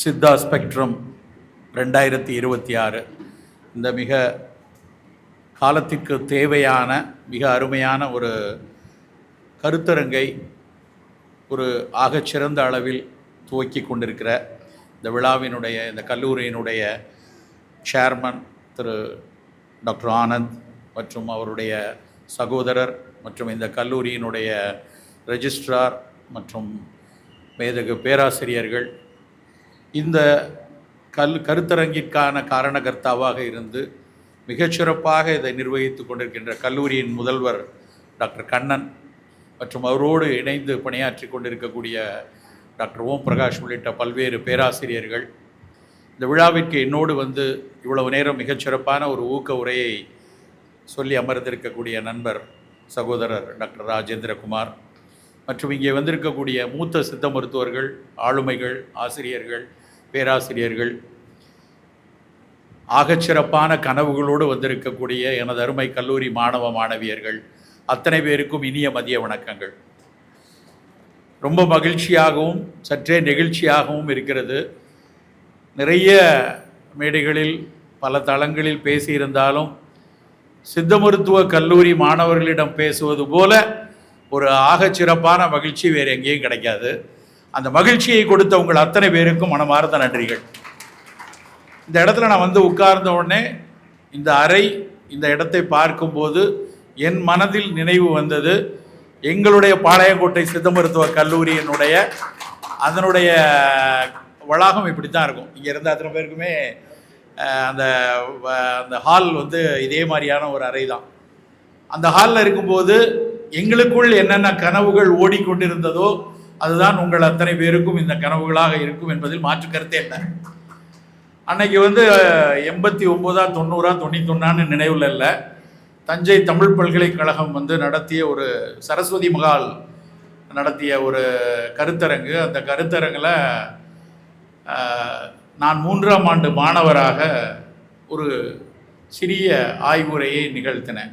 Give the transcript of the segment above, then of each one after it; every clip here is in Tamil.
சித்தா ஸ்பெக்ட்ரம் 2026 இந்த மிக காலத்திற்கு தேவையான மிக அருமையான ஒரு கருத்தரங்கை ஒரு ஆகச்சிறந்த அளவில் துவக்கி கொண்டிருக்கிற இந்த விழாவினுடைய இந்த கல்லூரியினுடைய சேர்மன் திரு டாக்டர் ஆனந்த் மற்றும் அவருடைய சகோதரர் மற்றும் இந்த கல்லூரியினுடைய ரெஜிஸ்ட்ரார் மற்றும் மேதகு பேராசிரியர்கள் இந்த கருத்தரங்கிற்கான காரணகர்த்தாவாக இருந்து மிகச்சிறப்பாக இதை நிர்வகித்து கொண்டிருக்கின்ற கல்லூரியின் முதல்வர் டாக்டர் கண்ணன் மற்றும் அவரோடு இணைந்து பணியாற்றி கொண்டிருக்கக்கூடிய டாக்டர் ஓம் பிரகாஷ் உள்ளிட்ட பல்வேறு பேராசிரியர்கள் இந்த விழாவிற்கு என்னோடு வந்து இவ்வளவு நேரம் மிகச்சிறப்பான ஒரு ஊக்க உரையை சொல்லி அமர்ந்திருக்கக்கூடிய நண்பர் சகோதரர் டாக்டர் ராஜேந்திரகுமார் மற்றும் இங்கே வந்திருக்கக்கூடிய மூத்த சித்த மருத்துவர்கள், ஆளுமைகள், ஆசிரியர்கள், பேராசிரியர்கள், ஆகச்சிறப்பான கனவுகளோடு வந்திருக்கக்கூடிய எனது அருமை கல்லூரி மாணவ மாணவியர்கள் அத்தனை பேருக்கும் இனிய மதிய வணக்கங்கள். ரொம்ப மகிழ்ச்சியாகவும் சற்றே நெகிழ்ச்சியாகவும் இருக்கிறது. நிறைய மேடைகளில் பல தளங்களில் பேசியிருந்தாலும் சித்த மருத்துவ கல்லூரி மாணவர்களிடம் பேசுவது போல ஒரு ஆகச்சிறப்பான மகிழ்ச்சி வேறு எங்கேயும் கிடைக்காது. அந்த மகிழ்ச்சியை கொடுத்த உங்கள் அத்தனை பேருக்கும் மனமார்ந்த நன்றிகள். இந்த இடத்துல நான் வந்து உட்கார்ந்த உடனே இந்த அறை இந்த இடத்தை பார்க்கும்போது என் மனதில் நினைவு வந்தது எங்களுடைய பாளையங்கோட்டை சித்த மருத்துவ கல்லூரியினுடைய அதனுடைய வளாகம் இப்படி தான் இருக்கும். இங்கே இருந்த அத்தனை பேருக்குமே அந்த அந்த ஹால் வந்து இதே மாதிரியான ஒரு அறை தான். அந்த ஹாலில் இருக்கும்போது எங்களுக்குள் என்னென்ன கனவுகள் ஓடிக்கொண்டிருந்ததோ அதுதான் உங்கள் அத்தனை பேருக்கும் இந்த கனவுகளாக இருக்கும் என்பதில் மாற்று கருத்தே இல்லை. அன்னைக்கு வந்து 89 90 91 நினைவில் இல்லை. தஞ்சை தமிழ் பல்கலைக்கழகம் வந்து நடத்திய ஒரு சரஸ்வதி மகால் நடத்திய ஒரு கருத்தரங்கு. அந்த கருத்தரங்கில் நான் 3ஆம் ஆண்டு மாணவராக ஒரு சிறிய ஆய்வுரையை நிகழ்த்தினேன்.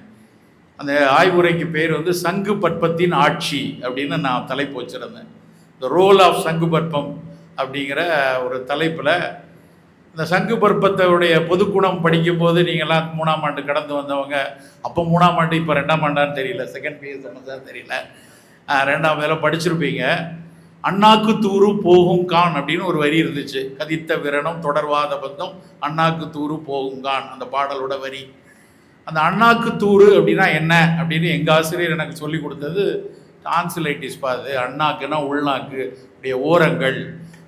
அந்த ஆய்வுரைக்கு பேர் வந்து சங்கு பற்பத்தின் ஆட்சி அப்படின்னு நான் தலைப்பு வச்சுருந்தேன். த ரோல் ஆஃப் சங்கு பற்பம் அப்படிங்கிற ஒரு தலைப்பில் இந்த சங்கு பற்பத்தோடைய பொதுக்குணம் படிக்கும்போது நீங்கள்லாம் 3ஆம் ஆண்டு கடந்து வந்தவங்க, அப்போ 3ஆம் ஆண்டு இப்போ 2ஆம் ஆண்டான்னு தெரியல, செகண்ட் பிஎஸ் தான் தெரியல, 2ஆம் இதெல்லாம் படிச்சிருப்பீங்க. அண்ணாக்கு தூரு போகும் கான் அப்படின்னு ஒரு வரி இருந்துச்சு. கதித்த விரணம் தொடர்வாத பந்தம் அண்ணாக்கு தூரு போகும் கான் அந்த பாடலோட வரி. அந்த அண்ணாக்கு தூறு அப்படின்னா என்ன அப்படின்னு எங்கள் ஆசிரியர் எனக்கு சொல்லி கொடுத்தது டான்சிலைட்டிஸ். பாது அண்ணாக்குன்னா உள்நாக்கு உடைய ஓரங்கள்,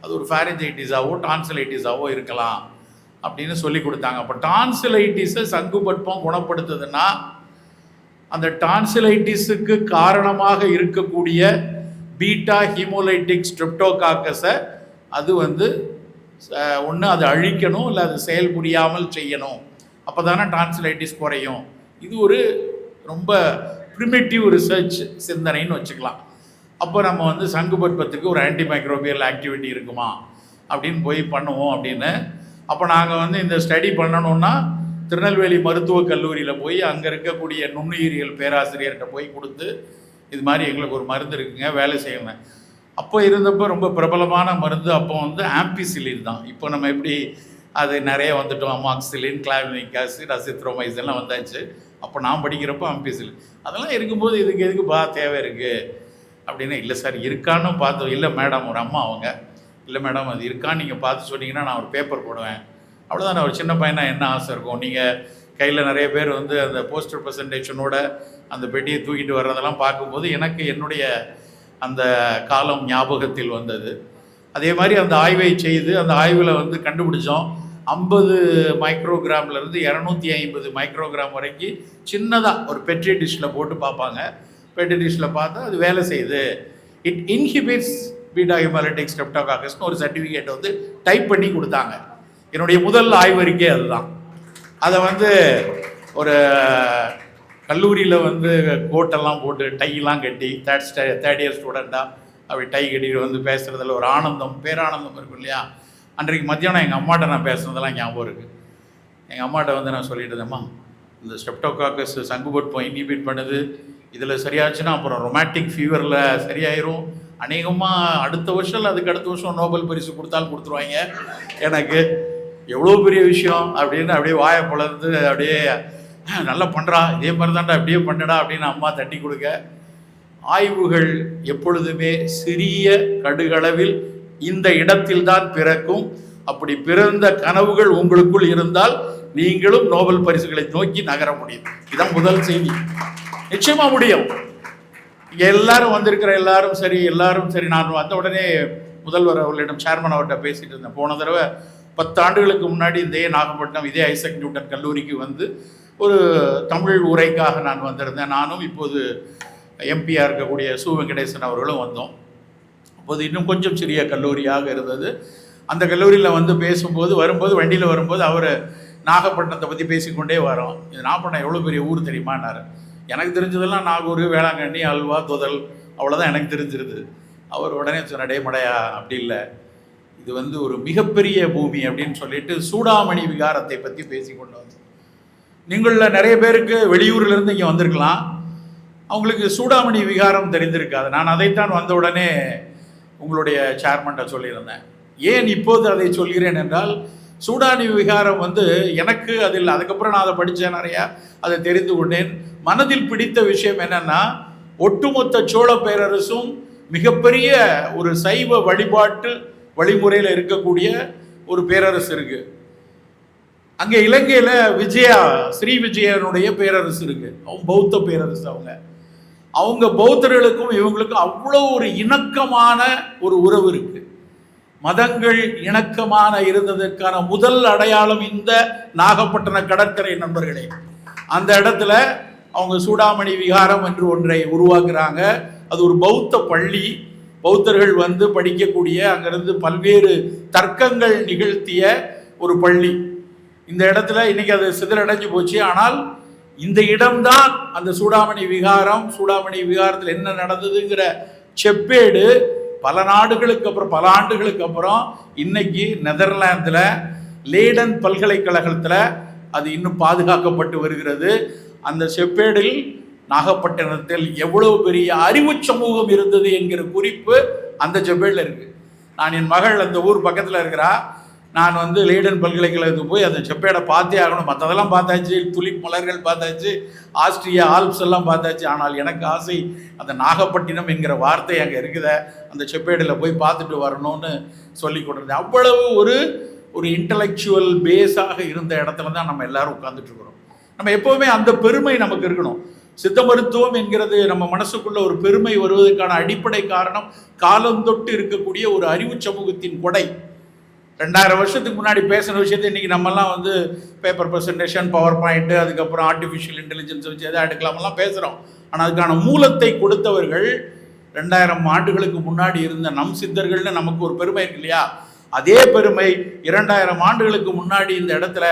அது ஒரு ஃபேரஞ்சைட்டிஸாவோ டான்சிலைட்டிஸாவோ இருக்கலாம் அப்படின்னு சொல்லி கொடுத்தாங்க. அப்போ டான்சிலைட்டிஸை சங்கு பற்பம் குணப்படுத்துதுன்னா அந்த டான்சிலைட்டிஸுக்கு காரணமாக இருக்கக்கூடிய பீட்டா ஹீமோலைட்டிக் ஸ்ட்ரெப்டோகாக்கஸை அது வந்து ஒன்று அதை அழிக்கணும், இல்லை அது செயல் புரியாமல் செய்யணும். அப்போ தானே டான்சிலைட்டிஸ் குறையும். இது ஒரு ரொம்ப ப்ரிமிட்டிவ் ரிசர்ச் சிந்தனைன்னு வச்சுக்கலாம். அப்போ நம்ம வந்து சங்கு பற்பத்துக்கு ஒரு ஆன்டி மைக்ரோபியல் ஆக்டிவிட்டி இருக்குமா அப்படின்னு போய் பண்ணுவோம் அப்படின்னு. அப்போ நாங்கள் வந்து இந்த ஸ்டடி பண்ணணுன்னா திருநெல்வேலி மருத்துவக் கல்லூரியில் போய் அங்கே இருக்கக்கூடிய நுண்ணுயிரியல் பேராசிரியர்கிட்ட போய் கொடுத்து இது மாதிரி எங்களுக்கு ஒரு மருந்து இருக்குங்க, வேலை செய்யணும். அப்போ இருந்தப்போ ரொம்ப பிரபலமான மருந்து அப்போ வந்து ஆம்பிசிலின் தான். இப்போ நம்ம எப்படி அது நிறைய வந்துட்டோம், அமாக்சிலின், கிளாவினிக் ஆசிட், அசித்ரோமைசின்லாம் வந்தாச்சு. அப்போ நான் படிக்கிறப்போ ஆம்பிசிலின் அதெல்லாம் இருக்கும்போது இதுக்கு எதுக்கு தேவை இருக்குது அப்படின்னு. இல்லை சார் இருக்கான்னு பார்த்தோம். இல்லை மேடம், ஒரு அம்மா அவங்க, இல்லை மேடம் அது இருக்கான்னு நீங்கள் பார்த்து சொன்னீங்கன்னா நான் ஒரு பேப்பர் போடுவேன். அவ்வளோதான். ஒரு சின்ன பையனா என்ன ஆசை இருக்கும். நீங்கள் கையில் நிறைய பேர் வந்து அந்த போஸ்டர் ப்ரெசன்டேஷனோட அந்த பெட்டியை தூக்கிட்டு வர்றதெல்லாம் பார்க்கும்போது எனக்கு என்னுடைய அந்த காலம் ஞாபகத்தில் வந்தது. அதே மாதிரி அந்த ஆய்வை செய்து அந்த ஆய்வில் வந்து கண்டுபிடிச்சோம் 50 மைக்ரோகிராம்லேருந்து 250 மைக்ரோகிராம் வரைக்கும் சின்னதாக ஒரு பெட்ரி டிஷ்ஷில் போட்டு பார்ப்பாங்க. பெட்ரி டிஷ்ஷில் பார்த்தா அது வேலை செய்யுது. இட் இன்ஹிபிட்ஸ் பீட்டா ஹீமோலைட்டிக் ஸ்ட்ரெப்டோகாக்கஸ்னு ஒரு சர்டிஃபிகேட்டை வந்து டைப் பண்ணி கொடுத்தாங்க. என்னுடைய முதல் ஆய்வறிக்கை அதுதான். அதை வந்து ஒரு கல்லூரியில் வந்து கோட்டெல்லாம் போட்டு டையெல்லாம் கட்டி தேர்ட் இயர் ஸ்டூடெண்ட்டாக அப்படி டை கட்டிட்டு வந்து பேசுகிறதுல ஒரு ஆனந்தம், பேரானந்தம் இருக்கும் இல்லையா. அன்றைக்கு மத்தியானம் எங்கள் அம்மாட்ட நான் பேசுனதெல்லாம் ஞாபகம் இருக்குது. எங்கள் அம்மாட்ட வந்து நான் சொல்லிட்டு இருந்தேம்மா, இந்த ஸ்ட்ரெப்டோகாக்கஸ் சங்கு பற்பம் இன்ஹிபிட் பண்ணுது, இதில் சரியாச்சுன்னா அப்புறம் ரொமாட்டிக் ஃபீவரில் சரியாயிரும், அநேகமாக அடுத்த வருஷம் அதுக்கு அடுத்த வருஷம் நோபல் பரிசு கொடுத்தாலும் கொடுத்துருவாங்க. எனக்கு எவ்வளோ பெரிய விஷயம் அப்படின்னு அப்படியே வாயை பிளந்து அப்படியே நல்லா பண்ணுறா, இதே மாதிரி தான்டா அப்படியே பண்ணுடா அப்படின்னு அம்மா தட்டி கொடுக்க. ஆய்வுகள் எப்பொழுதுமே சிறிய கடுகளவில் இந்த இடத்தில் தான் பிறக்கும். அப்படி பிறந்த கனவுகள் உங்களுக்குள் இருந்தால் நீங்களும் நோபல் பரிசுகளை நோக்கி நகர முடியும். இதான் முதல் செய்தி. நிச்சயமா முடியும். இங்கே எல்லாரும் வந்திருக்கிற எல்லாரும் சரி. நான் வந்த உடனே முதல்வர் அவர்களிடம், சேர்மன் அவர்கிட்ட பேசிட்டு இருந்தேன். போன தடவை 10 ஆண்டுகளுக்கு முன்னாடி இதே நாகப்பட்டினம் இதே ஐசக் நியூட்டன் கல்லூரிக்கு வந்து ஒரு தமிழ் உரைக்காக நான் வந்திருந்தேன். நானும் இப்போது எம்பியாக இருக்கக்கூடிய சு வெங்கடேசன் அவர்களும் வந்தோம். அப்போது இன்னும் கொஞ்சம் சிறிய கல்லூரியாக இருந்தது. அந்த கல்லூரியில் வந்து பேசும்போது வண்டியில் வரும்போது அவர் நாகப்பட்டினத்தை பற்றி பேசிக்கொண்டே வரோம். இது நாகப்பட்டினம் எவ்வளோ பெரிய ஊர் தெரியுமான்னாரு. எனக்கு தெரிஞ்சதெல்லாம் நாகூர், வேளாங்கண்ணி, அல்வா, தொதல், அவ்வளோதான் எனக்கு தெரிஞ்சிருது. அவர் உடனே சொன்ன, டே மடையா, அப்படி இல்லை, இது வந்து ஒரு மிகப்பெரிய பூமி அப்படின்னு சொல்லிட்டு சூடாமணி விகாரத்தை பற்றி பேசி கொண்டு வந்தோம். நீங்களில் நிறைய பேருக்கு வெளியூர்லேருந்து இங்கே வந்திருக்கலாம், அவங்களுக்கு சூடாமணி விகாரம் தெரிந்திருக்காது. நான் அதைத்தான் வந்த உடனே உங்களுடைய சேர்மன்ட்ட சொல்லியிருந்தேன். ஏன் இப்போது அதை சொல்கிறேன் என்றால், சூடாமணி விகாரம் வந்து எனக்கு அதில் அதுக்கப்புறம் நான் அதை படித்தேன், நிறையா அதை தெரிந்து கொண்டேன். மனதில் பிடித்த விஷயம் என்னன்னா, ஒட்டுமொத்த சோழ பேரரசும் மிகப்பெரிய ஒரு சைவ வழிபாட்டு வழிமுறையில் இருக்கக்கூடிய ஒரு பேரரசு இருக்கு. அங்கே இலங்கையில் ஸ்ரீ விஜயனுடைய பேரரசு இருக்கு. அவங்க பௌத்த பேரரசு. அவங்க பௌத்தர்களுக்கும் இவங்களுக்கும் அவ்வளோ ஒரு இணக்கமான ஒரு உறவு இருக்கு. மதங்கள் இணக்கமான இருந்ததற்கான முதல் அடையாளம் இந்த நாகப்பட்டினம் கடற்கரை நண்பர்களே. அந்த இடத்துல அவங்க சூடாமணி விகாரம் என்று ஒன்றை உருவாக்குறாங்க. அது ஒரு பௌத்த பள்ளி. பௌத்தர்கள் வந்து படிக்கக்கூடிய, அங்கிருந்து பல்வேறு தர்க்கங்கள் நிகழ்த்திய ஒரு பள்ளி. இந்த இடத்துல இன்னைக்கு அது சிதறடைஞ்சு போச்சு. ஆனால் இந்த இடம்தான் அந்த சூடாமணி விகாரம். சூடாமணி விகாரத்தில் என்ன நடந்ததுங்கிற செப்பேடு பல ஆண்டுகளுக்கு அப்புறம் இன்னைக்கு நெதர்லாந்தில் லேடன் பல்கலைக்கழகத்தில் அது இன்னும் பாதுகாக்கப்பட்டு வருகிறது. அந்த செப்பேடில் நாகப்பட்டினத்தில் எவ்வளவு பெரிய அறிவு சமூகம் இருந்தது என்கிற குறிப்பு அந்த செப்பேடில் இருக்கு. நான் என் மகள் அந்த ஊர் பக்கத்தில் இருக்கிறா. நான் வந்து லேடன் பல்கலைக்கழகத்துக்கு போய் அந்த செப்பேடை பார்த்தே ஆகணும். மற்றதெல்லாம் பார்த்தாச்சு, துலிப் மலர்கள் பார்த்தாச்சு, ஆஸ்திரியா ஆல்ப்ஸ் எல்லாம் பார்த்தாச்சு. ஆனால் எனக்கு ஆசை, அந்த நாகப்பட்டினம் என்கிற வார்த்தை அங்கே இருக்குத, அந்த செப்பேடில் போய் பார்த்துட்டு வரணும்னு சொல்லி கொடுத்தேன். அவ்வளவு ஒரு இன்டலெக்சுவல் பேஸாக இருந்த இடத்துல தான் நம்ம எல்லாரும் உட்கார்ந்துட்டு இருக்கிறோம். நம்ம எப்போவுமே அந்த பெருமை நமக்கு இருக்கணும். சித்த மருத்துவம் என்கிறது நம்ம மனசுக்குள்ள ஒரு பெருமை வருவதற்கான அடிப்படை காரணம் காலந்தொட்டு இருக்கக்கூடிய ஒரு அறிவு சமூகத்தின் கொடை. 2000 வருஷத்துக்கு முன்னாடி பேசின விஷயத்தை இன்றைக்கி நம்மலாம் வந்து பேப்பர் ப்ரெசன்டேஷன், பவர் பாயிண்ட்டு, அதுக்கப்புறம் ஆர்டிஃபிஷியல் இன்டெலிஜென்ஸ் வச்சு எதாவது எடுக்கலாமெல்லாம் பேசுகிறோம். ஆனால் அதுக்கான மூலத்தை கொடுத்தவர்கள் 2000 ஆண்டுகளுக்கு முன்னாடி இருந்த நம் சித்தர்கள்னு நமக்கு ஒரு பெருமை இருக்கு இல்லையா? அதே பெருமை 2000 ஆண்டுகளுக்கு முன்னாடி இந்த இடத்துல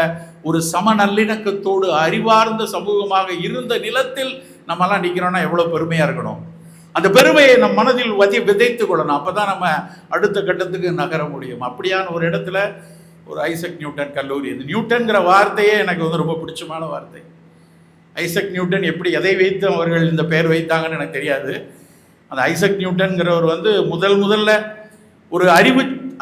ஒரு சம நல்லிணக்கத்தோடு அறிவார்ந்த சமூகமாக இருந்த நிலத்தில் நம்மலாம் நிற்கிறோன்னா எவ்வளோ பெருமையாக இருக்கணும். அந்த பெருமையை நம் மனதில் விதைத்து கொள்ளணும். அப்போ தான் நம்ம அடுத்த கட்டத்துக்கு நகர முடியும். அப்படியான ஒரு இடத்துல ஒரு ஐசக் நியூட்டன் கல்லூரி. இந்த நியூட்டன்கிற வார்த்தையே எனக்கு வந்து ரொம்ப பிடிச்சமான வார்த்தை. ஐசக் நியூட்டன் எப்படி எதை வைத்து அவர்கள் இந்த பெயர் வைத்தாங்கன்னு எனக்கு தெரியாது. அந்த ஐசக் நியூட்டன்கிறவர் வந்து முதல்ல ஒரு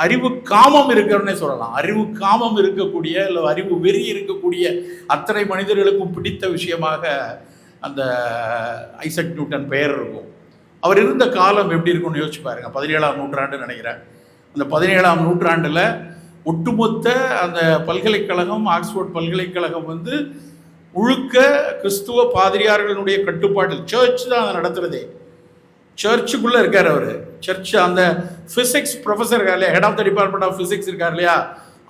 அறிவு காமம் இருக்கிறன்னே சொல்லலாம். அறிவு காமம் இருக்கக்கூடிய, இல்லை அறிவு வெறி இருக்கக்கூடிய அத்தனை மனிதர்களுக்கும் பிடித்த விஷயமாக அந்த ஐசக் நியூட்டன் பெயர் இருக்கும். அவர் இருந்த காலம் எப்படி இருக்கும்னு யோசிச்சு பாருங்க. 17ஆம் நூற்றாண்டு நினைக்கிறேன். அந்த 17ஆம் நூற்றாண்டில் ஒட்டுமொத்த அந்த பல்கலைக்கழகம், ஆக்ஸ்போர்ட் பல்கலைக்கழகம் வந்து முழுக்க கிறிஸ்துவ பாதிரியார்களுடைய கட்டுப்பாட்டில், சர்ச் தான் அதை நடத்துறதே. சர்ச்சுக்குள்ளே இருக்கார் அவர். சர்ச் அந்த ஃபிசிக்ஸ் ப்ரொஃபஸர் இருக்கார் இல்லையா, head of the department of physics இருக்கார் இல்லையா,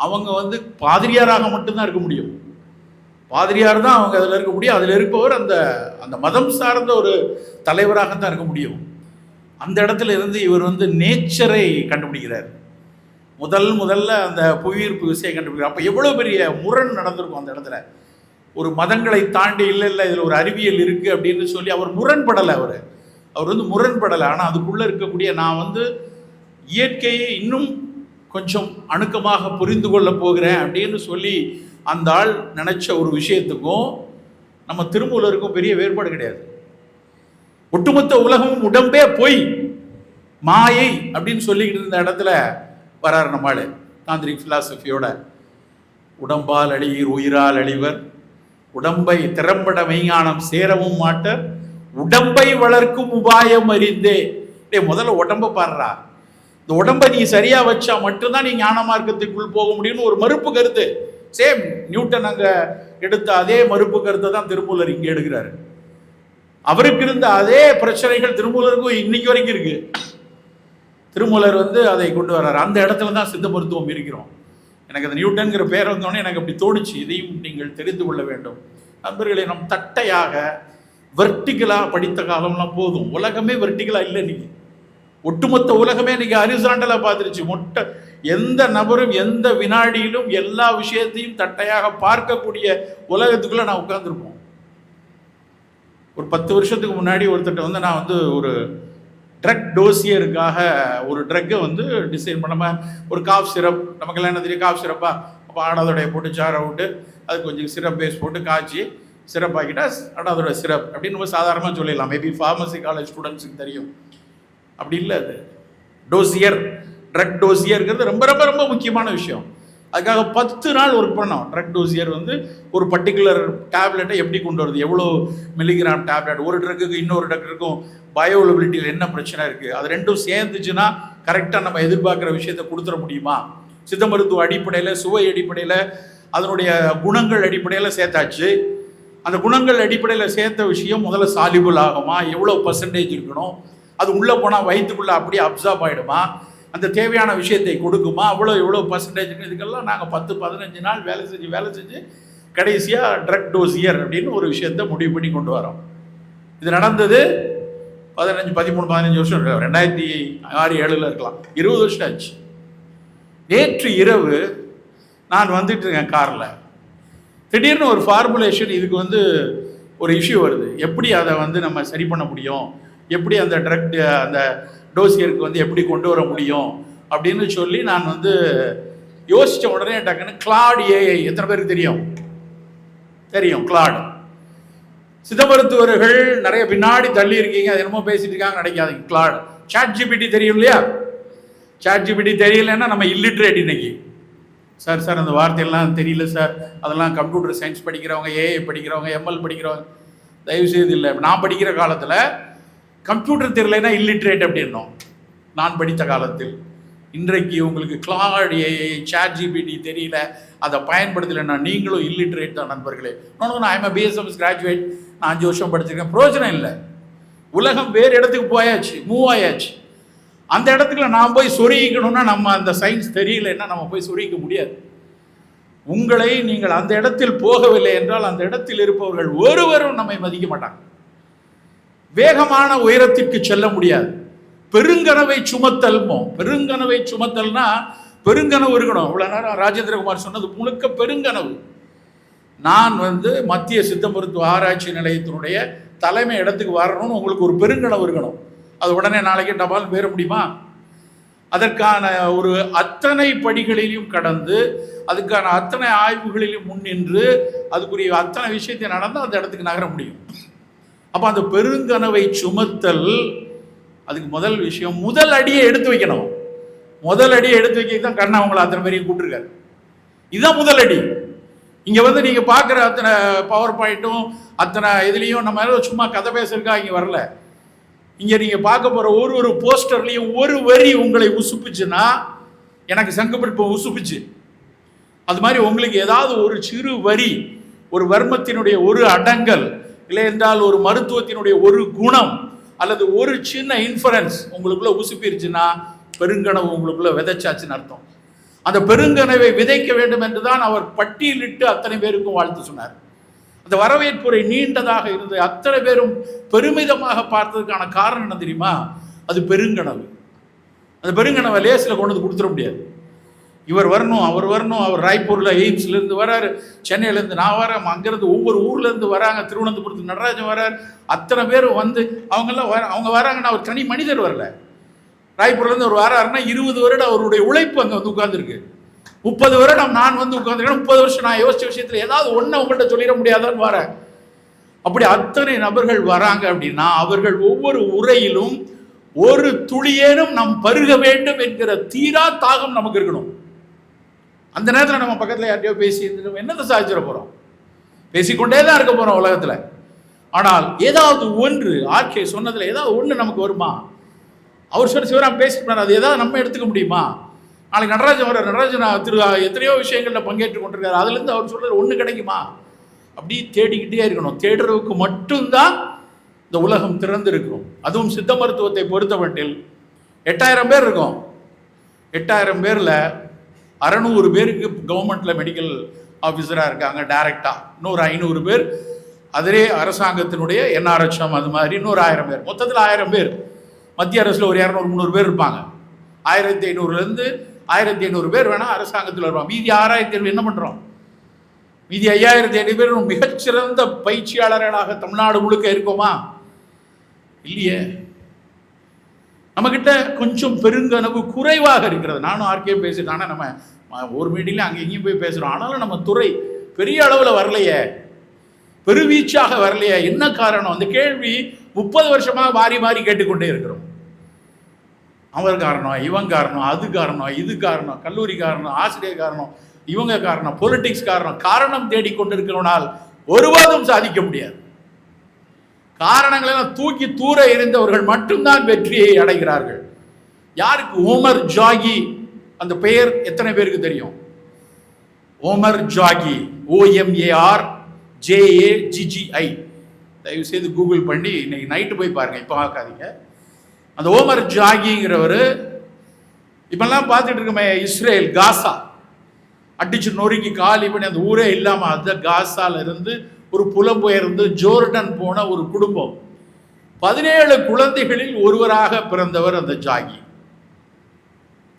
அவங்க வந்து பாதிரியாராக மட்டும்தான் இருக்க முடியும். பாதிரியார் தான் அவங்க அதில் இருக்க முடியும். அதில் இருப்பவர் அந்த மதம் சார்ந்த ஒரு தலைவராகத்தான் இருக்க முடியும். அந்த இடத்துல இருந்து இவர் வந்து நேச்சரை கண்டுபிடிக்கிறார். முதல்ல அந்த புவியீர்ப்பு விசையை கண்டுபிடிக்கிறார். அப்போ எவ்வளோ பெரிய முரண் நடந்திருக்கும் அந்த இடத்துல. ஒரு மதங்களை தாண்டி இல்லை இதில் ஒரு அறிவியல் இருக்குது அப்படின்னு சொல்லி அவர் முரண்படலை. அவர் வந்து முரண்படலை. ஆனால் அதுக்குள்ளே இருக்கக்கூடிய நான் வந்து இயற்கையை இன்னும் கொஞ்சம் அணுக்கமாக புரிந்து கொள்ள போகிறேன் அப்படின்னு சொல்லி அந்த ஆள் நினச்ச ஒரு விஷயத்துக்கும் நம்ம திருமூலருக்கும் பெரிய வேறுபாடு கிடையாது. ஒட்டுமொத்த உலகமும் உடம்பே பொய், மாயை அப்படின்னு சொல்லிக்கிட்டு இருந்த இடத்துல வராரு நம்மாள் தாந்திரிக் பிலாசபியோட. உடம்பால் அழியீர் உயிரால் அழிவர், உடம்பை திறம்பட மெய்ஞானம் சேரவும் மாட்டர், உடம்பை வளர்க்கும் உபாயம் அறிந்தே. முதல்ல உடம்ப பாடுறா. இந்த உடம்பை நீ சரியா வச்சா மட்டும்தான் நீ ஞான மார்க்கத்துக்குள் போக முடியும்னு ஒரு மறுப்பு கருத்து. சேம் நியூட்டன் அங்க எடுத்த அதே மறுப்பு கருத்தை தான் திருமூலர் இங்கே எடுக்கிறாரு. அவருக்கு இருந்த அதே பிரச்சனைகள் திருமூலருக்கும் இன்னைக்கு வரைக்கும் இருக்கு. திருமூலர் அதை கொண்டு வர்றாரு. அந்த இடத்துல தான் சித்த மருத்துவம் இருக்கிறோம். எனக்கு அந்த நியூட்டன்கிற பேர் வந்தோடனே எனக்கு அப்படி தோணுச்சு, இதையும் நீங்கள் தெரிந்து கொள்ள வேண்டும். நண்பர்களை, நம் தட்டையாக வெர்டிகலா படித்த காலம்லாம் போதும். உலகமே வெர்டிகலா இல்லை இன்னைக்கு. ஒட்டுமொத்த உலகமே இன்னைக்கு ஹரிசாண்டலா பார்த்துருச்சு. எந்த நபரும் எந்த வினாடியிலும் எல்லா விஷயத்தையும் தட்டையாக பார்க்கக்கூடிய உலகத்துக்குள்ள நான் உட்கார்ந்துருப்போம். ஒரு 10 வருஷத்துக்கு முன்னாடி ஒருத்தட்ட நான் ஒரு ட்ரக் டோசியருக்காக ஒரு ட்ரக்கை டிசைன் பண்ணாம, ஒரு காஃப் சிரப், நமக்கெல்லாம் என்ன தெரியும் காஃப் சிரப்பா, அப்போ ஆடாதோடைய போட்டு சாரை விட்டு அதுக்கு கொஞ்சம் சிரப் பேஸ் போட்டு காய்ச்சி சிரப் ஆக்கிட்டா ஆடாதோட சிரப் அப்படின்னு நம்ம சாதாரணமாக சொல்லிடலாம். மேபி ஃபார்மசி காலேஜ் ஸ்டூடெண்ட்ஸுக்கு தெரியும். அப்படி இல்லை. அது டோசியர், ட்ரக் டோசியருங்கிறது ரொம்ப ரொம்ப ரொம்ப முக்கியமான விஷயம். அதுக்காக 10 நாள் ஒர்க் பண்ணோம். ட்ரக் டோசியர் ஒரு பர்டிகுலர் டேப்லெட்டை எப்படி கொண்டு வருது, எவ்வளோ மில்லிகிராம் டேப்லெட், ஒரு ட்ரக்குக்கு இன்னொரு ட்ரக்குக்கும் பயோலபிலிட்டியில் என்ன பிரச்சனை இருக்குது, அது ரெண்டும் சேர்ந்துச்சுன்னா கரெக்டாக நம்ம எதிர்பார்க்குற விஷயத்தை கொடுத்துட முடியுமா. சித்த மருத்துவ அடிப்படையில், சுவை அடிப்படையில், அதனுடைய குணங்கள் அடிப்படையில் சேர்த்தாச்சு. அந்த குணங்கள் அடிப்படையில் சேர்த்த விஷயம் முதல்ல சாலிபிள் ஆகுமா, எவ்வளோ பர்சன்டேஜ் இருக்கணும், அது உள்ளே போனால் வயிற்றுக்குள்ளே அப்படியே அப்சார்ப் ஆகிடுமா, அந்த தேவையான விஷயத்தை கொடுக்குமா, எவ்வளோ பர்சன்டேஜ், இதுக்கெல்லாம் நாங்கள் 10-15 நாள் வேலை செஞ்சு கடைசியாக ட்ரக் டோசியர் அப்படின்னு ஒரு விஷயத்தை முடிவு பண்ணி கொண்டு வரோம். இது நடந்தது 13-15 வருஷம், 2006-2007 இருக்கலாம், 20 வருஷம் ஆச்சு. நேற்று இரவு நான் வந்துட்டு இருக்கேன் காரில். திடீர்னு ஒரு ஃபார்முலேஷன், இதுக்கு ஒரு இஷ்யூ வருது. எப்படி அதை நம்ம சரி பண்ண முடியும், எப்படி அந்த ட்ரக் அந்த டோசியருக்கு எப்படி கொண்டு வர முடியும் அப்படின்னு சொல்லி நான் யோசித்த உடனே டக்குன்னு கிளாட் ஏஐ, எத்தனை பேருக்கு தெரியும் கிளாட். சித்த மருத்துவர்கள் நிறைய பின்னாடி தள்ளி இருக்கீங்க, அது என்னமோ பேசிட்டு இருக்காங்க நினைக்காதீங்க. கிளாட், சாட் ஜிபிடி தெரியும் இல்லையா? சாட் ஜிபிடி தெரியலன்னா நம்ம இல்லிட்ரேட் இன்னைக்கு. சார் அந்த வார்த்தையெல்லாம் தெரியல சார், அதெல்லாம் கம்ப்யூட்டர் சயின்ஸ் படிக்கிறவங்க, ஏஐ படிக்கிறவங்க, எம்எல் படிக்கிறவங்க தயவுசெய்து இல்லை. நான் படிக்கிற காலத்தில் கம்ப்யூட்டர் தெரியலைன்னா இல்லிட்ரேட் அப்படின்னோம் நான் படித்த காலத்தில். இன்றைக்கு உங்களுக்கு கிளாட் ஏஐ, சாட் ஜிபிடி தெரியல, அதை பயன்படுத்தலைன்னா நீங்களும் இல்லிட்ரேட் தான் நண்பர்களே. நான் ஐம் பிஎஸ்எம்எஸ் கிராஜுவேட், நான் 5 வருஷம் படிச்சிருக்கேன், பிரயோஜனம் இல்லை. உலகம் வேறு இடத்துக்கு போயாச்சு, மூவ் ஆயாச்சு. அந்த இடத்துல நான் போய் சொருகிக்கணும்னா நம்ம அந்த சயின்ஸ் தெரியலைன்னா நம்ம போய் சொருகிக்க முடியாது. உங்களை நீங்கள் அந்த இடத்தில் போகவில்லை என்றால் அந்த இடத்தில் இருப்பவர்கள் ஒருவரும் நம்மை மதிக்க மாட்டாங்க. வேகமான உயரத்திற்கு செல்ல முடியாது. பெருங்கனவை சுமத்தல்மோ, பெருங்கனவை சுமத்தல்னா பெருங்கனவு இருக்கணும். இவ்வளவு நேரம் ராஜேந்திரகுமார் சொன்னது முழுக்க பெருங்கனவு. நான் மத்திய சித்த மருத்துவ ஆராய்ச்சி நிலையத்தினுடைய தலைமை இடத்துக்கு வரணும்னு உங்களுக்கு ஒரு பெருங்கனவு இருக்கணும். அது உடனே நாளைக்கே டபால் பேர முடியுமா? அதற்கான ஒரு அத்தனை படிகளிலும் கடந்து, அதுக்கான அத்தனை ஆய்வுகளிலும் முன்னின்று, அதுக்குரிய அத்தனை விஷயத்தை நடந்து அந்த இடத்துக்கு நகர முடியும். அப்போ அந்த பெருங்கனவை சுமத்தல், அதுக்கு முதல் விஷயம் முதல் அடியை எடுத்து வைக்கணும். முதல் அடியை எடுத்து வைக்க தான் கண்ணா அவங்களை அத்தனை பேரையும் கூப்பிட்டுருக்காரு. இதுதான் முதல் அடி. இங்கே நீங்க பார்க்குற அத்தனை பவர் பாயிண்ட்டும் அத்தனை இதுலேயும் நம்ம சும்மா கதை பேசுறதுக்கா இங்கே வரல. இங்கே நீங்கள் பார்க்க போகிற ஒரு போஸ்டர்லையும் ஒரு வரி உங்களை உசுப்புச்சுன்னா, எனக்கு சங்கப்பட்டு உசுப்புச்சு, அது மாதிரி உங்களுக்கு ஏதாவது ஒரு சிறு வரி, ஒரு வர்மத்தினுடைய ஒரு அடங்கல், இல்லை என்றால் ஒரு மருத்துவத்தினுடைய ஒரு குணம் அல்லது ஒரு சின்ன இன்ஃபரன்ஸ் உங்களுக்குள்ள உசுப்பிருச்சுன்னா பெருங்கனவு உங்களுக்குள்ள விதைச்சாச்சுன்னு அர்த்தம். அந்த பெருங்கனவை விதைக்க வேண்டும் என்றுதான் அவர் பட்டியலிட்டு அத்தனை பேருக்கும் வாழ்த்து சொன்னார். அந்த வரவேற்புரை நீண்டதாக இருந்து அத்தனை பேரும் பெருமிதமாக பார்த்ததுக்கான காரணம் என்ன தெரியுமா? அது பெருங்கனவு. அந்த பெருங்கனவை லேசில் கொண்டு வந்து கொடுத்துட முடியாது. இவர் வரணும், அவர் வரணும், அவர் ராய்ப்பூரில் எய்ம்ஸ்லேருந்து வராரு, சென்னையிலேருந்து நான் வரேன், அங்கேருந்து ஒவ்வொரு ஊர்லேருந்து வராங்க, திருவனந்தபுரத்துக்கு நடராஜன் வரார், அத்தனை பேரும் அவங்கெல்லாம் அவங்க வராங்கன்னா அவர் தனி மனிதர் வரல. ராய்ப்பூர்லேருந்து அவர் வராருன்னா 20 வருடம் அவருடைய உழைப்பு அங்கே உட்காந்துருக்கு. 30 வருடம் நான் உட்காந்துருக்கேன். 30 வருஷம் நான் யோசிச்ச விஷயத்தில் ஏதாவது ஒன்று உங்கள்கிட்ட சொல்லிட முடியாதான்னு வரேன். அப்படி அத்தனை நபர்கள் வராங்க அப்படின்னா அவர்கள் ஒவ்வொரு உரையிலும் ஒரு துளியேனும் நாம் பருக வேண்டும் என்கிற தீரா தாகம் நமக்கு இருக்கணும். அந்த நேரத்தில் நம்ம பக்கத்தில் யார்ட்டையோ பேசி என்னத்தை சாதிச்சிட போறோம்? பேசிக்கொண்டே தான் இருக்க போறோம் உலகத்துல. ஆனால் ஏதாவது ஒன்று ஆர்கே சொன்னதுல ஏதாவது ஒன்று நமக்கு வருமா? அவர் சொன்ன சிவராம் பேசிட்டு அது ஏதாவது நம்ம எடுத்துக்க முடியுமா? நாளைக்கு நடராஜன் வர நடராஜன் திரு எத்தனையோ விஷயங்கள்ல பங்கேற்று கொண்டிருக்காரு. அதுல இருந்து அவர் சொல்றது ஒண்ணு கிடைக்குமா? அப்படி தேடிக்கிட்டே இருக்கணும். தேடுறதுக்கு மட்டும்தான் இந்த உலகம் திறந்து இருக்கும். அதுவும் சித்த மருத்துவத்தை பொறுத்தமட்டில் 8000 பேர் இருக்கும். 8000 பேர்ல 600 பேருக்கு கவர்மெண்ட்ல மெடிக்கல் ஆஃபீஸரா இருக்காங்க டைரக்டா. இன்னொரு 500 பேர் அதே அரசாங்கத்தினுடைய NRHM அது மாதிரி இன்னொரு 1000 பேர். மொத்தத்தில் 1000 பேர். மத்திய அரசுல ஒரு 200-300 பேர் இருப்பாங்க. 1500 1500 பேர் வேணா அரசாங்கத்தில் வருவாங்க. மீதி 6500 என்ன பண்றோம்? மீதி 5500 பேர் மிகச்சிறந்த பயிற்சியாளர்களாக தமிழ்நாடு முழுக்க இருக்கோமா? இல்லையே. நம்ம கிட்ட கொஞ்சம் பெருங்கனவு குறைவாக இருக்கிறது. நானும் ஆர்கே பேசிட்டு, ஆனால் நம்ம ஒரு மீட்டிங்ல அங்கே இங்கேயும் போய் பேசுறோம். ஆனாலும் நம்ம துறை பெரிய அளவில் வரலையே, பெருவீச்சாக வரலையே. என்ன காரணம்? அந்த கேள்வி 30 வருஷமாக மாறி மாறி கேட்டுக்கொண்டே இருக்கிறோம். அவர் காரணம், இவன் காரணம், அது காரணம், இது காரணம், கல்லூரி காரணம், ஆசிரியர் காரணம், இவங்க காரணம், பொலிட்டிக்ஸ் காரணம். காரணம் தேடிக்கொண்டிருக்கிறவனால் ஒருபோதும் சாதிக்க முடியாது. காரணங்களெல்லாம் தூக்கி தூர எறிந்தவர்கள் மட்டும்தான் வெற்றியை அடைகிறார்கள். யாருக்கு? ஓமர் ஜாகி அந்த பெயர் எத்தனை பேருக்கு தெரியும்? ஓமர் ஜாகி, OMARJAGGI. தயவு செய்து கூகுள் பண்ணி இன்னைக்கு நைட்டு போய் பாருங்க, இப்போ பார்க்காதீங்க. அந்த ஓமர் ஜாகிங்கிறவர் இப்பெல்லாம் பார்த்துட்டு இருக்கோமே, இஸ்ரேல் காசா அடிச்சு நொறுக்கி காலி பண்ணி அந்த ஊரே இல்லாமல் அந்த காசால இருந்து ஒரு புலம்பெயர்ந்து ஜோர்டன் போன ஒரு குடும்பம். 17 குழந்தைகளில் ஒருவராக பிறந்தவர் அந்த ஜாகி.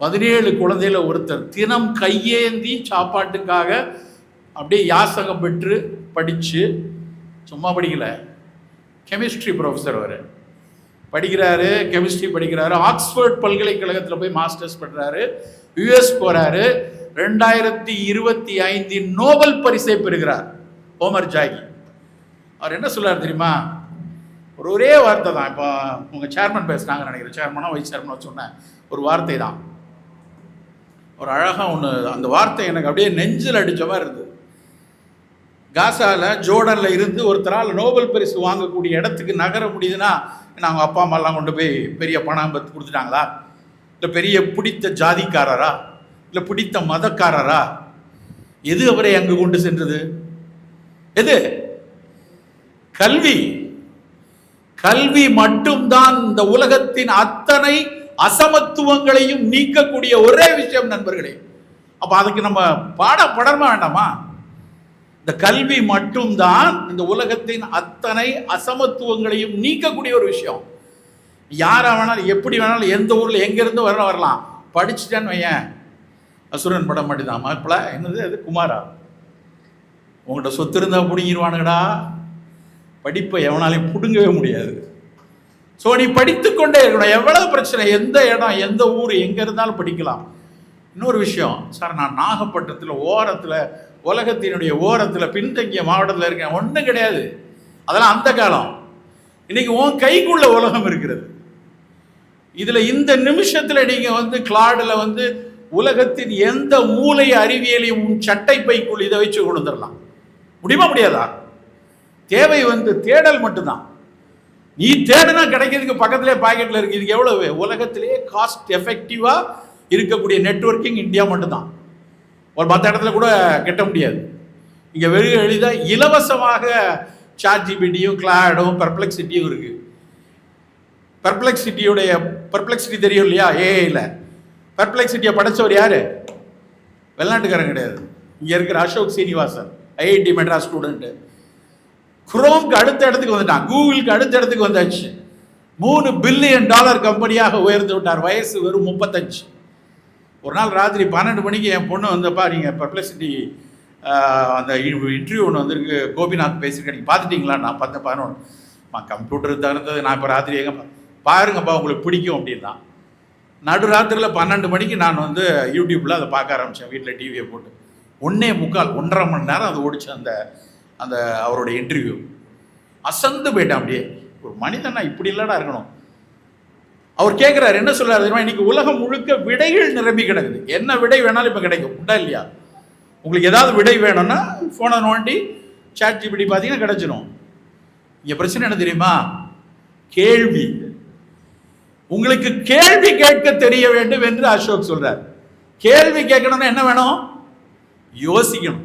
17 குழந்தையில ஒருத்தர். தினம் கையேந்தி சாப்பாட்டுக்காக அப்படியே யாசகம் பெற்று படிச்சு, சும்மா படிக்கல, கெமிஸ்ட்ரி ப்ரொஃபஸர் அவர் படிக்கிறாரு, கெமிஸ்ட்ரி படிக்கிறாரு. ஆக்ஸ்போர்ட் பல்கலைக்கழகத்தில் போய் மாஸ்டர்ஸ் பண்றாரு. US போறாரு. 2025 நோபல் பரிசை பெறுகிறார் ஓமர் ஜாகி. அவர் என்ன சொல்றாரு தெரியுமா? ஒரே வார்த்தை தான். இப்போ உங்க சேர்மன் பேசுனாங்க நினைக்கிறேன், சேர்மனா வைஸ் சேர்மனா சொன்ன ஒரு வார்த்தை தான். ஒரு அழகா ஒன்று, அந்த வார்த்தை எனக்கு அப்படியே நெஞ்சில் அடிச்ச மாதிரி இருந்தது. காசால ஜோர்டன்ல இருந்து ஒருத்தரால் நோபல் பரிசு வாங்கக்கூடிய இடத்துக்கு நகர முடியுதுன்னா, அவங்க அப்பா அம்மாலாம் கொண்டு போய் பெரிய பணம் பத்து கொடுத்துட்டாங்களா? இல்லை பெரிய பிடித்த ஜாதிக்காரரா? இல்லை பிடித்த மதக்காரரா? எது அவரை அங்கு கொண்டு சென்றது? எது? கல்வி. கல்வி மட்டும்தான் இந்த உலகத்தின் அத்தனை அசமத்துவங்களையும் நீக்கக்கூடிய ஒரே விஷயம் நண்பர்களே. அப்ப அதுக்கு நம்ம பாடப்படமா வேண்டாமா? இந்த கல்வி மட்டும்தான் இந்த உலகத்தின் அத்தனை அசமத்துவங்களையும் நீக்கக்கூடிய ஒரு விஷயம். யாரா வேணாலும் எப்படி வேணாலும் எந்த ஊர்ல எங்க இருந்து வரலாம், படிச்சுட்டேன்னு வையன். அசுரன் படம் மட்டும்தான் மாப்பிள்ள என்னது அது குமாரா, உங்கள்கிட்ட சொத்து இருந்தா பிடுங்கிடுவானுங்கடா. படிப்பை எவனாலையும் பிடுங்கவே முடியாது. ஸோ நீ படித்து கொண்டே இருக்கணும். எவ்வளவு பிரச்சனை, எந்த இடம், எந்த ஊர், எங்க இருந்தாலும் படிக்கலாம். இன்னொரு விஷயம் சார், நான் நாகப்பட்டினத்தில் ஓரத்தில், உலகத்தினுடைய ஓரத்தில் பின்தங்கிய மாவட்டத்தில் இருக்கேன். ஒன்றும் கிடையாது, அதெல்லாம் அந்த காலம். இன்னைக்கு உன் கைக்குள்ள உலகம் இருக்கிறது. இதுல இந்த நிமிஷத்துல நீங்க கிளாடில் உலகத்தின் எந்த மூலை அறிவியலையும் உன் சட்டை பைக்குள் இதை வச்சு கொண்டு வந்துடலாம். முடியுமா? முடியாதா? தேவை தேடல் மட்டும்தான். நீ தேடுனா கிடைக்கிறதுக்கு பக்கத்திலே பாக்கெட்ல இருக்கு. இதுக்கு எவ்வளவு? உலகத்திலேயே காஸ்ட் எஃபெக்டிவா இருக்கக்கூடிய நெட்வொர்க்கிங் இந்தியா மட்டும்தான். ஒரு மற்ற இடத்துல கூட கட்ட முடியாது. இங்க வெகு எளிதா இலவசமாக ChatGPTயும் கிளாடும் பெர்ப்ளெக்சிட்டியும் இருக்கு. பெர்ப்ளெக்சிட்டி தெரியும் இல்லையா? ஏஐல பெர்ப்ளெக்சிட்டியை படைச்சவர் யாரு? வெளிநாட்டுக்காரன் கிடையாது. இங்க இருக்கிற அசோக் சீனிவாசன், IIT மெட்ராஸ் ஸ்டூடெண்ட். குரோம்க்கு அடுத்த இடத்துக்கு வந்துட்டான், கூகுளுக்கு அடுத்த இடத்துக்கு வந்தாச்சு. $3 பில்லியன் கம்பெனியாக உயர்ந்து விட்டார். வயசு வெறும் 35. ஒரு நாள் ராத்திரி 12 மணிக்கு என் பொண்ணு வந்தப்பா, நீங்கள் பெர்ப்ளெக்சிட்டி அந்த இன்டர்வியூ ஒன்று வந்திருக்கு, கோபிநாத் பேசியிருக்கேன், நீங்கள் பார்த்துட்டீங்களா? நான் 10-11 கம்ப்யூட்டர் தகுந்தது. நான் இப்போ ராத்திரி எங்கே பாருங்கப்பா உங்களுக்கு பிடிக்கும் அப்படின்னா, நடுராத்திரியில் 12 மணிக்கு நான் யூடியூப்பில் அதை பார்க்க ஆரம்பித்தேன். வீட்டில் டிவியை போட்டு 1.25 மணி நேரம் அது ஓடிச்சு அந்த அந்த அவருடைய இன்டர்வியூ. அசந்து போயிட்டேன் அப்படியே. ஒரு மனிதனா இப்படி இல்லடா இருக்கணும். அவர் கேட்குறாரு, என்ன சொல்றாரு தெரியுமா? இன்னைக்கு உலகம் முழுக்க விடைகள் நிரம்பி கிடக்குது. என்ன விடை வேணாலும் இப்போ கிடைக்கும், உண்டா இல்லையா? உங்களுக்கு ஏதாவது விடை வேணும்னா ஃபோனை நோண்டி சாட் ஜிபிடி பார்த்தீங்கன்னா கிடைச்சிடும். இங்கே பிரச்சனை என்ன தெரியுமா? கேள்வி. உங்களுக்கு கேள்வி கேட்க தெரிய வேண்டும் என்று அசோக் சொல்றார். கேள்வி கேட்கணும்னா என்ன வேணும்? யோசிக்கணும்.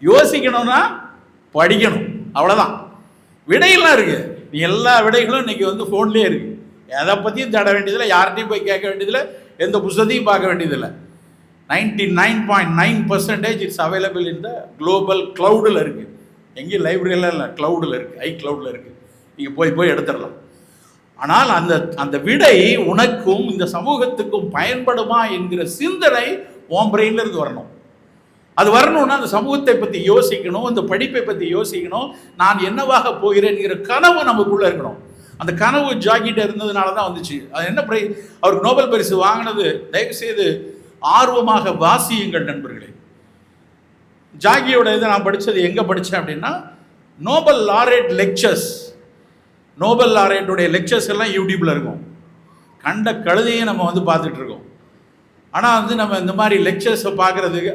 யோசிக்கணும்னா படிக்கணும், அவ்வளோதான். விடையெல்லாம் இருக்கு. நீ எல்லா விடைகளும் இன்னைக்கு வந்து ஃபோன்லேயே இருக்கு. எதை பற்றியும் தேட வேண்டியதில்லை, யார்கிட்டையும் போய் கேட்க வேண்டியதில்லை, எந்த புத்தகத்தையும் பார்க்க வேண்டியதில்லை. 99.9% it's available in the global க்ளவுடில் இருக்குது. எங்கேயும் லைப்ரரியில் இல்லை, க்ளவுடில் இருக்குது, க்ளவுடில் இருக்குது. நீங்கள் போய் எடுத்துடலாம். ஆனால் அந்த அந்த விடை உனக்கும் இந்த சமூகத்துக்கும் பயன்படுமா என்கிற சிந்தனை உன் பிரெயின்ல இருந்து வரணும். அது வரணும்னா அந்த சமூகத்தை பற்றி யோசிக்கணும், இந்த படிப்பை பற்றி யோசிக்கணும், நான் என்னவாக போகிறேன்கிற கனவு நமக்குள்ளே இருக்கணும். அந்த கனவு ஜாகிட்ட இருந்ததுனால தான் வந்துச்சு. அது என்ன அவருக்கு நோபல் பரிசு வாங்கினது. தயவுசெய்து ஆர்வமாக வாசியுங்கள் நண்பர்களே. ஜாகியோட இதை நான் படித்தது எங்கே படித்தேன் அப்படின்னா, நோபல் லாரேட் லெக்சர்ஸ். நோபல் லாரேட்டுடைய லெக்சர்ஸ் எல்லாம் யூடியூப்பில் இருக்கும். கண்ட கழுதையும் நம்ம வந்து பார்த்துட்டு இருக்கோம். ஆனால் வந்து நம்ம இந்த மாதிரி லெக்சர்ஸை பார்க்குறதுக்கு,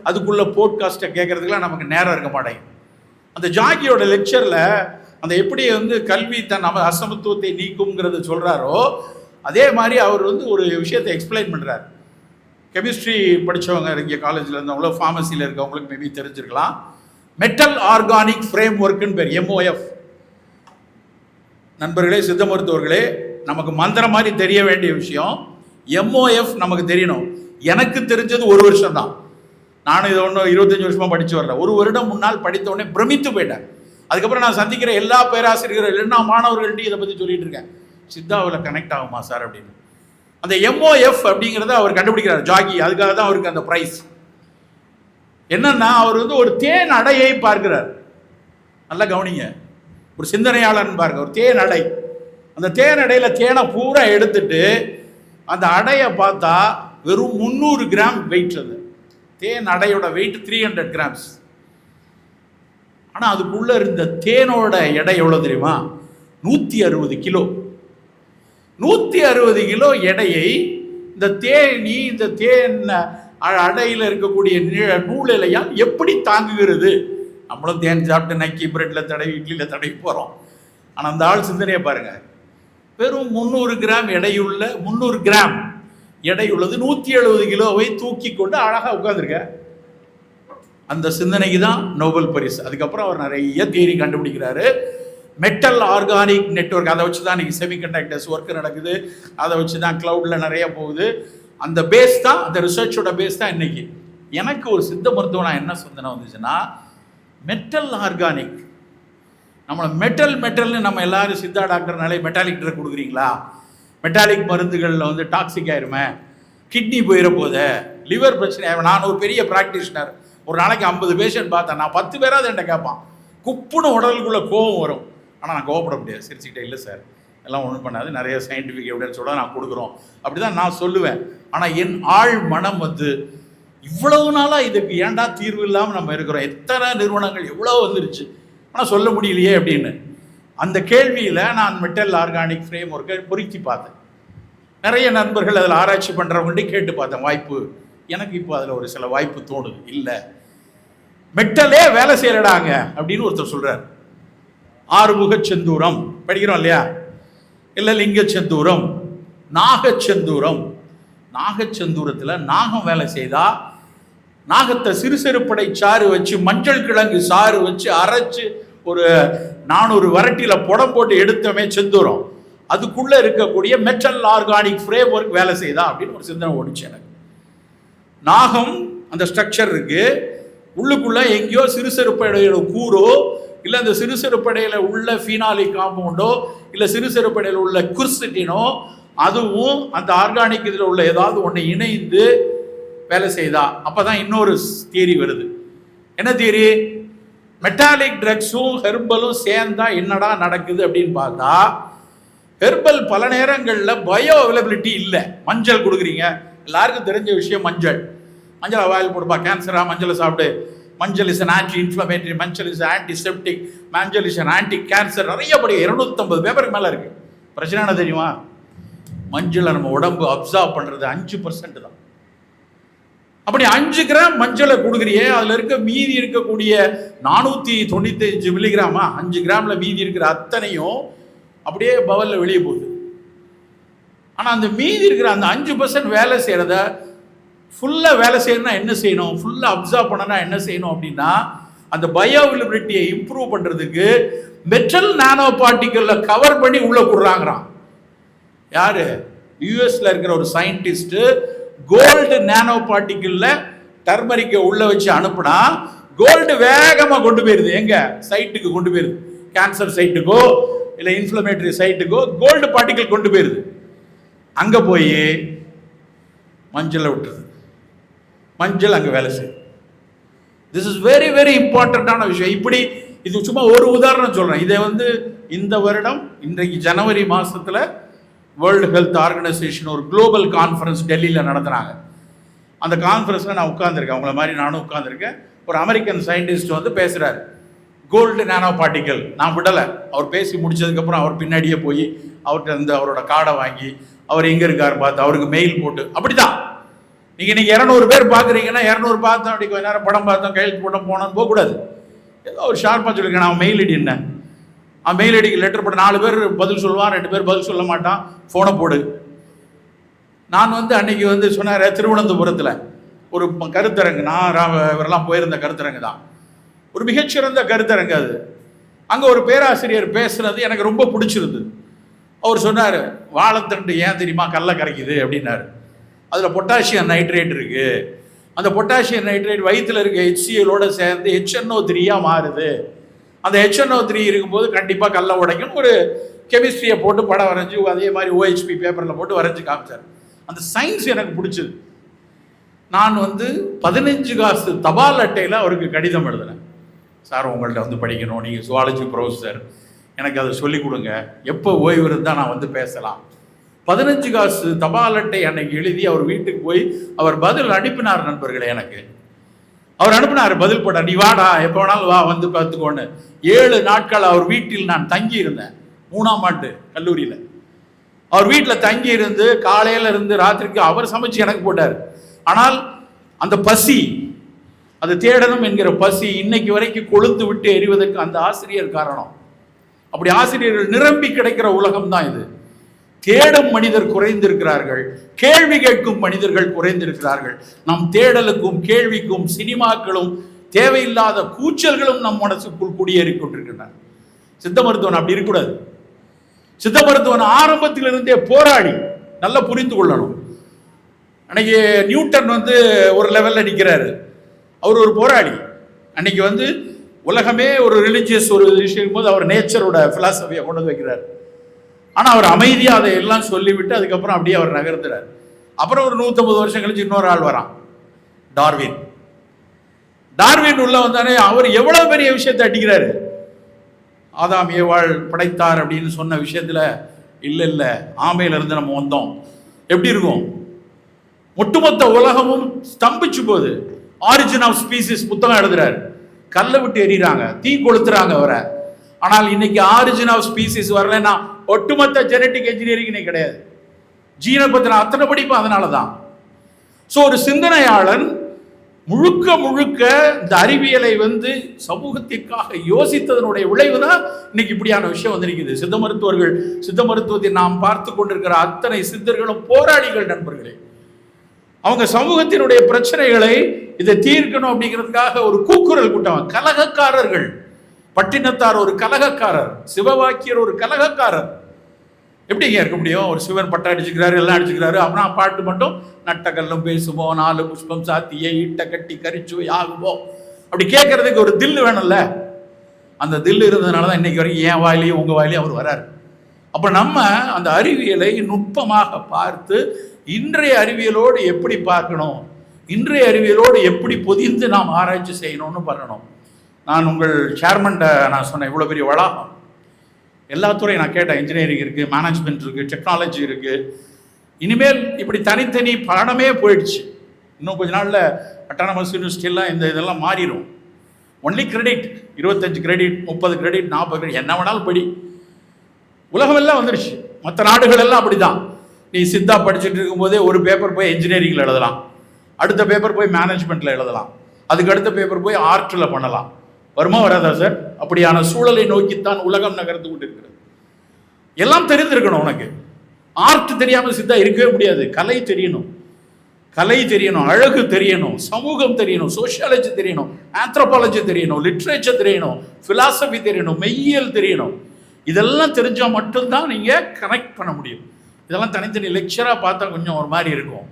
அதுக்குள்ளே போட்காஸ்ட்டை கேட்குறதுக்குலாம் நமக்கு நேரம் இருக்க மாட்டேங்குது. அந்த ஜாகியோட லெக்சரில் அந்த எப்படி வந்து கல்வி நம்ம அசமத்துவத்தை நீக்கும்ங்கிறது சொல்கிறாரோ, அதே மாதிரி அவர் வந்து ஒரு விஷயத்தை எக்ஸ்பிளைன் பண்ணுறார். கெமிஸ்ட்ரி படித்தவங்க இங்கே காலேஜில் இருந்தவங்களோ ஃபார்மசியில் இருக்கவங்களுக்கு மேபி தெரிஞ்சிருக்கலாம். மெட்டல் ஆர்கானிக் ஃப்ரேம் ஒர்க்குன்னு பேர், MOF. நண்பர்களே, சித்த மருத்துவர்களே, நமக்கு மந்திரம் மாதிரி தெரிய வேண்டிய விஷயம் MOF நமக்கு தெரியணும். எனக்கு தெரிஞ்சது 1 வருஷம் தான். நானும் இதை 25 வருஷமாக படித்து வர்றேன். 1 வருடம் முன்னால் படித்த உடனே பிரமித்து போயிட்டேன். அதுக்கப்புறம் நான் சந்திக்கிற எல்லா பேராசிரியர்கள், எல்லா மாணவர்கள்ட்டையும் இதை பற்றி சொல்லிட்டு இருக்கேன். சித்தாவில் கனெக்ட் ஆகுமா சார் அப்படின்னு. அந்த MOF அப்படிங்கிறத அவர் கண்டுபிடிக்கிறார் ஜாகி. அதுக்காக தான் அவருக்கு அந்த ப்ரைஸ். என்னன்னா, அவர் வந்து ஒரு தேன் அடையை பார்க்கிறார். நல்லா கவனிங்க, ஒரு சிந்தனையாளன் பாருங்க. ஒரு தேன் அடை, அந்த தேன் அடையில தேனை பூரா எடுத்துட்டு அந்த அடையை பார்த்தா வெறும் 300 கிராம் வெயிட். அது தேன் அடையோட வெயிட் 300 கிராம்ஸ். ஆனால் அதுக்குள்ள இருந்த தேனோட எடை எவ்வளோ தெரியுமா? 160 கிலோ. 160 கிலோ எடையை இந்த தேன் அடையில் இருக்கக்கூடிய நூலிலையால் எப்படி தாங்குகிறது? நம்மளும் தேன் சாப்பிட்டு நக்கி பிரெட்டில் தடவி இட்லியில் தடவி போகிறோம். ஆனால் அந்த ஆள் சிந்தனையை பாருங்க. வெறும் 300 கிராம் எடையுள்ள 300 கிராம் எடையுள்ளது 170 கிலோவை தூக்கி கொண்டு அழகாக உட்காந்துருக்க. அந்த சிந்தனைக்கு தான் நோபல் பரிசு. அதுக்கப்புறம் அவர் நிறைய தியரி கண்டுபிடிக்கிறாரு. மெட்டல் ஆர்கானிக் நெட்வொர்க், அதை வச்சு தான் இன்னைக்கு செமிகண்டக்டர்ஸ் ஒர்க் நடக்குது. அதை வச்சு தான் க்ளவுடில் நிறைய போகுது. அந்த பேஸ் தான், அந்த ரிசர்ச்சோட பேஸ் தான் இன்னைக்கு. எனக்கு ஒரு சித்த மருத்துவம் என்ன சிந்தனை வந்துச்சுன்னா, மெட்டல் ஆர்கானிக். நம்மளை மெட்டல்னு நம்ம எல்லாரும் சித்தா டாக்டர்னாலே மெட்டாலிக் ட்ரக் கொடுக்குறீங்களா? மெட்டாலிக் மருந்துகளில் வந்து டாக்ஸிக் ஆயிருமே, கிட்னி போயிட போத, லிவர் பிரச்சனை ஆயிரும். நான் ஒரு பெரிய ப்ராக்டிஷனர், ஒரு நாளைக்கு 50 பேஷண்ட் பார்த்தேன். நான் 10 பேராவது என்கிட்ட கேட்பான். குப்புன்னு உடலுக்குள்ளே கோவம் வரும். ஆனால் நான் கோவப்பட முடியாது. சிரிச்சுக்கிட்டே, இல்லை சார் எல்லாம் ஒன்றும் பண்ணாது, நிறைய சயின்டிஃபிக் எவிடன்ஸ் சொல்ல நான் கொடுக்குறோம், அப்படி தான் நான் சொல்லுவேன். ஆனால் என் ஆழ் மனம் வந்து இவ்வளவு நாளாக இதுக்கு ஏன்டா தீர்வு இல்லாமல் நம்ம இருக்கிறோம், எத்தனை நிறுவனங்கள் எவ்வளோ வந்துருச்சு, ஆனால் சொல்ல முடியலையே அப்படின்னு. அந்த கேள்வியில் நான் மெட்டல் ஆர்கானிக் ஃப்ரேம் ஒர்க்கை பொருத்தி பார்த்தேன். நிறைய நண்பர்கள் அதில் ஆராய்ச்சி பண்ணுறவங்கள்ட்ட கேட்டு பார்த்தேன் வாய்ப்பு. எனக்கு இப்போ அதில் ஒரு சில வாய்ப்பு தோணுது. இல்லை, மெட்டலே வேலை செய்யலடாங்க அப்படின்னு ஒருத்தர் சொல்கிறார். ஆறுமுக செந்தூரம் படிக்கிறோம் இல்லையா? இல்லை, லிங்க செந்தூரம், நாகச்செந்தூரம். நாகச்செந்தூரத்தில் நாகம் வேலை செய்தா, நாகத்தை சிறுபடை சாறு வச்சு, மஞ்சள் கிழங்கு சாறு வச்சு அரைச்சு ஒரு 400 வரட்டியில் புடம் போட்டு எடுத்தோமே செந்தூரம், அதுக்குள்ளே இருக்கக்கூடிய மெட்டல் ஆர்கானிக் ஃப்ரேம் ஒர்க் வேலை செய்தா அப்படின்னு ஒரு சிந்தனை ஓடிச்சு எனக்கு. நாகம் அந்த ஸ்ட்ரக்சர் இருக்கு, உள்ளுக்குள்ள எங்கேயோ சிறுபடையோட கூறோ, இல்லை அந்த சிறுபடையில் உள்ள ஃபீனாலிக் காம்பவுண்டோ, இல்லை சிறுபடையில் உள்ள குர்சிட்டினோ, அதுவும் அந்த ஆர்கானிக் இதில் உள்ள ஏதாவது ஒன்று இணைந்து வேலை செய்தா. அப்போ தான் இன்னொரு தியரி வருது. என்ன தியரி? மெட்டாலிக் ட்ரக்ஸும் ஹெர்பலும் சேர்ந்தா என்னடா நடக்குது அப்படின்னு பார்த்தா, ஹெர்பல் பல நேரங்களில் பயோ அவைலபிலிட்டி இல்லை. மஞ்சள் கொடுக்குறீங்க, எல்லாருக்கும் தெரிஞ்ச விஷயம் மஞ்சள். மஞ்சள் அவாயில் கொடுப்பா, கேன்சரா மஞ்சளை சாப்பிடு, மஞ்சள் இஸ் அன் ஆன்டி இன்ஃப்ளமேட்டரி, மஞ்சள் இஸ் ஆன்டிசெப்டிக், மஞ்சள் இஸ் அன் ஆன்டி கேன்சர், நிறைய படி 250 பேப்பருக்கு மேலே இருக்குது. பிரச்சனை என்ன தெரியுமா? மஞ்சளை நம்ம உடம்பு அப்சார்ப் பண்ணுறது 5% தான். அப்படி 5 கிராம் மஞ்சளை கொடுக்குறியே, அதில் இருக்க மீதி இருக்கக்கூடிய 495 மில்லிகிராமா, 5 கிராமில் மீதி இருக்கிற அத்தனையும் அப்படியே பவலில் வெளியே போகுது. ஆனால் அந்த மீதி இருக்கிற அந்த 5% வேலை செய்கிறத ஃபுல்லாக வேலை செய்யணும்னா என்ன செய்யணும், ஃபுல்லாக அப்சார்ப் பண்ணனா என்ன செய்யணும் அப்படின்னா, அந்த பயோஅவைலபிலிட்டியை இம்ப்ரூவ் பண்ணுறதுக்கு மெட்டல் நானோ பார்ட்டிக்கலில் கவர் பண்ணி உள்ளே கொடுறாங்கிறான். யார்? யூஎஸில் இருக்கிற ஒரு சயின்டிஸ்ட்டு கோல்டு நானோ பார்ட்டிக்கலில் டர்மரிக்கை உள்ளே வச்சு அனுப்புனா கோல்டு வேகமாக கொண்டு போயிருது. எங்கே? சைட்டுக்கு கொண்டு போயிருது. கேன்சர் சைட்டுக்கோ இல்லை இன்ஃப்ளமேட்டரி சைட்டுக்கோ கோல்டு பார்ட்டிக்கல் கொண்டு போயிருது. அங்கே போய் மஞ்சளை விட்டுருது. மஞ்சள் அங்கே வேலை செய்யுது. திஸ் இஸ் வெரி வெரி இம்பார்ட்டண்ட்டான விஷயம். இப்படி இது சும்மா ஒரு உதாரணம் சொல்கிறேன். இதை இந்த வருடம் இன்றைக்கு ஜனவரி மாதத்தில் வேர்ல்டு ஹெல்த் ஆர்கனைசேஷன் ஒரு குளோபல் கான்ஃபரன்ஸ் டெல்லியில் நடத்துகிறாங்க. அந்த கான்ஃபரன்ஸில் நான் உட்காந்துருக்கேன், அவங்கள மாதிரி நானும் உட்காந்துருக்கேன். ஒரு அமெரிக்கன் சயின்டிஸ்ட் பேசுகிறார், கோல்டு நானோ பார்ட்டிக்கல். நான் விடலை. அவர் பேசி முடிச்சதுக்கப்புறம் அவர் பின்னாடியே போய் அவர்கிட்ட அவரோட கார்டை வாங்கி அவர் எங்கே இருக்கார் பார்த்து அவருக்கு மெயில் போட்டு, அப்படி தான் நீங்கள் இன்றைக்கி 200 பேர் பார்க்குறீங்கன்னா 200 பார்த்தோம், அப்படி கொஞ்ச நேரம் படம் பார்த்தோம், கையெழுத்து போட்டோம், போனோன்னு போகக்கூடாது. ஏதோ ஒரு ஷார்ப்பாக சொல்லியிருக்கேன், நான் மெயில் ஐடி என்ன, மெயில் ஐடிக்கு லெட்டர் போட்டு 4 பேர் பதில் சொல்லுவான், 2 பேர் பதில் சொல்ல மாட்டான், ஃபோனை போடு. நான் அன்னைக்கு சொன்னார், திருவனந்தபுரத்தில் ஒரு கருத்தரங்கு, நான் இவரெல்லாம் போயிருந்த கருத்தரங்கு தான், ஒரு மிகச்சிறந்த கருத்தரங்கு அது. அங்கே ஒரு பேராசிரியர் பேசுனது எனக்கு ரொம்ப பிடிச்சிருந்தது. அவர் சொன்னார், வாழைத்தண்டு ஏன் தெரியுமா கல்லை கரைக்குது அப்படின்னாரு. அதில் பொட்டாசியம் நைட்ரேட் இருக்குது. அந்த பொட்டாசியம் நைட்ரேட் வயிற்றில் இருக்க HCl சேர்ந்து HNO3 மாறுது. அந்த HNO3 இருக்கும்போது கண்டிப்பாக கல்லை உடைக்கும். ஒரு கெமிஸ்ட்ரியை போட்டு படம் வரைஞ்சி அதே மாதிரி OHP பேப்பரில் போட்டு வரைஞ்சி காமிச்சார். அந்த சயின்ஸ் எனக்கு பிடிச்சது. நான் 15 காசு தபால் அட்டையில் அவருக்கு கடிதம் எழுதினேன். சார், உங்கள்கிட்ட படிக்கணும், நீங்கள் சுவாலஜி ப்ரொஃபஸர், எனக்கு அதை சொல்லிக் கொடுங்க, எப்போ ஓய்வு இருந்தால் நான் பேசலாம். 15 காசு தபால் அட்டை அன்னைக்கு எழுதி அவர் வீட்டுக்கு போய் அவர் பதில் அனுப்பினார். நண்பர்களே, எனக்கு அவர் அனுப்பினார் பதில் போட, நீ வாடா, எப்போ வேணாலும் வா, பார்த்துக்கோன்னு. 7 நாட்கள் அவர் வீட்டில் நான் தங்கி இருந்தேன். 3ஆம் ஆண்டு கல்லூரியில் அவர் வீட்டில் தங்கி இருந்து காலையில் இருந்து ராத்திரிக்கு அவர் சமைச்சு எனக்கு போட்டார். ஆனால் அந்த பசி, அது தேடணும் என்கிற பசி இன்னைக்கு வரைக்கும் கொழுந்து விட்டு எறிவதற்கு அந்த ஆசிரியர் காரணம். அப்படி ஆசிரியர்கள் நிரம்பி கிடைக்கிற உலகம் தான் இது. தேடும் மனிதர் குறைந்திருக்கிறார்கள், கேள்வி கேட்கும் மனிதர்கள் குறைந்திருக்கிறார்கள். நம் தேடலுக்கும் கேள்விக்கும் சினிமாக்களும் தேவையில்லாத கூச்சல்களும் நம் மனசுக்குள் குடியேறி கொண்டிருக்கின்றன. சித்த மருத்துவன் அப்படி இருக்கக்கூடாது. சித்த மருத்துவன் ஆரம்பத்திலிருந்தே போராடி, நல்லா புரிந்து கொள்ளணும். அன்னைக்கு நியூட்டன் ஒரு லெவலில் நிற்கிறாரு, அவர் ஒரு போராளி. அன்னைக்கு உலகமே ஒரு ரிலிஜியஸ் ஒரு விஷயம் போது அவர் நேச்சரோட பிலாசபியை கொண்டு வைக்கிறார். ஆனால் அவர் அமைதியாக அதை எல்லாம் சொல்லிவிட்டு அதுக்கப்புறம் அப்படியே அவர் நகர்த்துறார். அப்புறம் ஒரு 150 வருஷம் கழிச்சு இன்னொரு ஆள் வரான், டார்வின். டார்வின் உள்ள வந்தானே அவர் எவ்வளவு பெரிய விஷயத்தை அடிக்கிறாரு. ஆதாம் ஏவாள் படைத்தார் அப்படின்னு சொன்ன விஷயத்துல இல்லை, ஆமையிலிருந்து நம்ம வந்தோம், எப்படி இருக்கும், ஒட்டுமொத்த உலகமும் ஸ்தம்பிச்சு போகுது. ஆரிஜின் ஆஃப் ஸ்பீசிஸ் புத்தகம் எழுதுறாரு. கல்லை விட்டு எறிகிறாங்க, தீ கொளுத்துறாங்க அவரை. ஆனால் இன்னைக்கு ஆரிஜின் ஆஃப் ஸ்பீசிஸ் வரலன்னா ஒட்டுமொத்த ஜெனட்டிக் என்ஜினியரிங் இன்னைக்கு கிடையாது. ஜீனை பத்தின அத்தனை படிப்பு அதனால தான். ஸோ ஒரு சிந்தனையாளன் முழுக்க முழுக்க இந்த அறிவியலை சமூகத்திற்காக யோசித்ததனுடைய விளைவு தான் இன்னைக்கு இப்படியான விஷயம் வந்திருக்குது. சித்த மருத்துவர்கள், சித்த மருத்துவத்தை நாம் பார்த்து கொண்டிருக்கிற அத்தனை சித்தர்களும் போராளிகள் நண்பர்களே. அவங்க சமூகத்தினுடைய பிரச்சனைகளை இதை தீர்க்கணும் அப்படிங்கிறதுக்காக ஒரு கூக்குரல் கூட்டம். கலகக்காரர்கள், பட்டினத்தார் ஒரு கலகக்காரர், சிவவாக்கியர் ஒரு கலகக்காரர். எப்படிங்க இருக்க முடியும்? ஒரு சிவன் பட்டம் அடிச்சுக்கிறாரு, எல்லாம் அடிச்சுக்கிறாரு, அப்புறம் பாட்டு மட்டும் நட்டக்கல்லும் பேசுமோ, 4 புஷ்பம் சாத்தியே, இட்ட கட்டி கரிச்சு ஆகுமோ, அப்படி கேட்கறதுக்கு ஒரு தில்லு வேணும்ல. அந்த தில்லு இருந்ததுனால தான் இன்னைக்கு வரைக்கும் என் வாயிலையும் உங்கள் வாயிலையும் அவர் வராரு. அப்போ நம்ம அந்த அறிவியலை நுட்பமாக பார்த்து இன்றைய அறிவியலோடு எப்படி பார்க்கணும், இன்றைய அறிவியலோடு எப்படி பொதிந்து நாம் ஆராய்ச்சி செய்யணும்னு பண்ணணும். நான் உங்கள் சேர்மன்ட்ட நான் சொன்னேன், இவ்வளோ பெரிய வளாகம், எல்லா துறையும் நான் கேட்டேன். இன்ஜினியரிங் இருக்குது, மேனேஜ்மெண்ட் இருக்குது, டெக்னாலஜி இருக்குது. இனிமேல் இப்படி தனித்தனி பாடமே போயிடுச்சு. இன்னும் கொஞ்ச நாளில் அட்டானமஸ் யூனிவர்சிட்டியெல்லாம் இதெல்லாம் மாறிடும். Only credit, 25 credit, 30 credit, 40 credit, என்ன வேணாலும் படி. உலகம் எல்லாம் வந்துடுச்சு. மற்ற நாடுகள் எல்லாம் அப்படி தான். நீ சித்தா படிச்சுட்டு இருக்கும்போதே ஒரு பேப்பர் போய் என்ஜினியரிங்கில் எழுதலாம், அடுத்த பேப்பர் போய் மேனேஜ்மெண்ட்டில் எழுதலாம், அதுக்கு அடுத்த பேப்பர் போய் ஆர்ட்டில் பண்ணலாம். வருமா வராதா சார்? அப்படியான சூழலை நோக்கித்தான் உலகம் நகர்ந்து கொண்டு இருக்கிறது. எல்லாம் தெரிந்திருக்கணும். உனக்கு ஆர்ட் தெரியாமல் சித்தா இருக்கவே முடியாது. கலை தெரியணும், கலை தெரியணும், அழகு தெரியணும், சமூகம் தெரியணும், சோசியாலஜி தெரியணும், ஆந்த்ரோபாலஜி தெரியணும், லிட்ரேச்சர் தெரியணும், பிலாசபி தெரியணும், மெய்யியல் தெரியணும். இதெல்லாம் தெரிஞ்சால் மட்டும்தான் நீங்கள் கனெக்ட் பண்ண முடியும். இதெல்லாம் தனித்தனி லெக்சராக பார்த்தா கொஞ்சம் ஒரு மாதிரி இருக்கும்.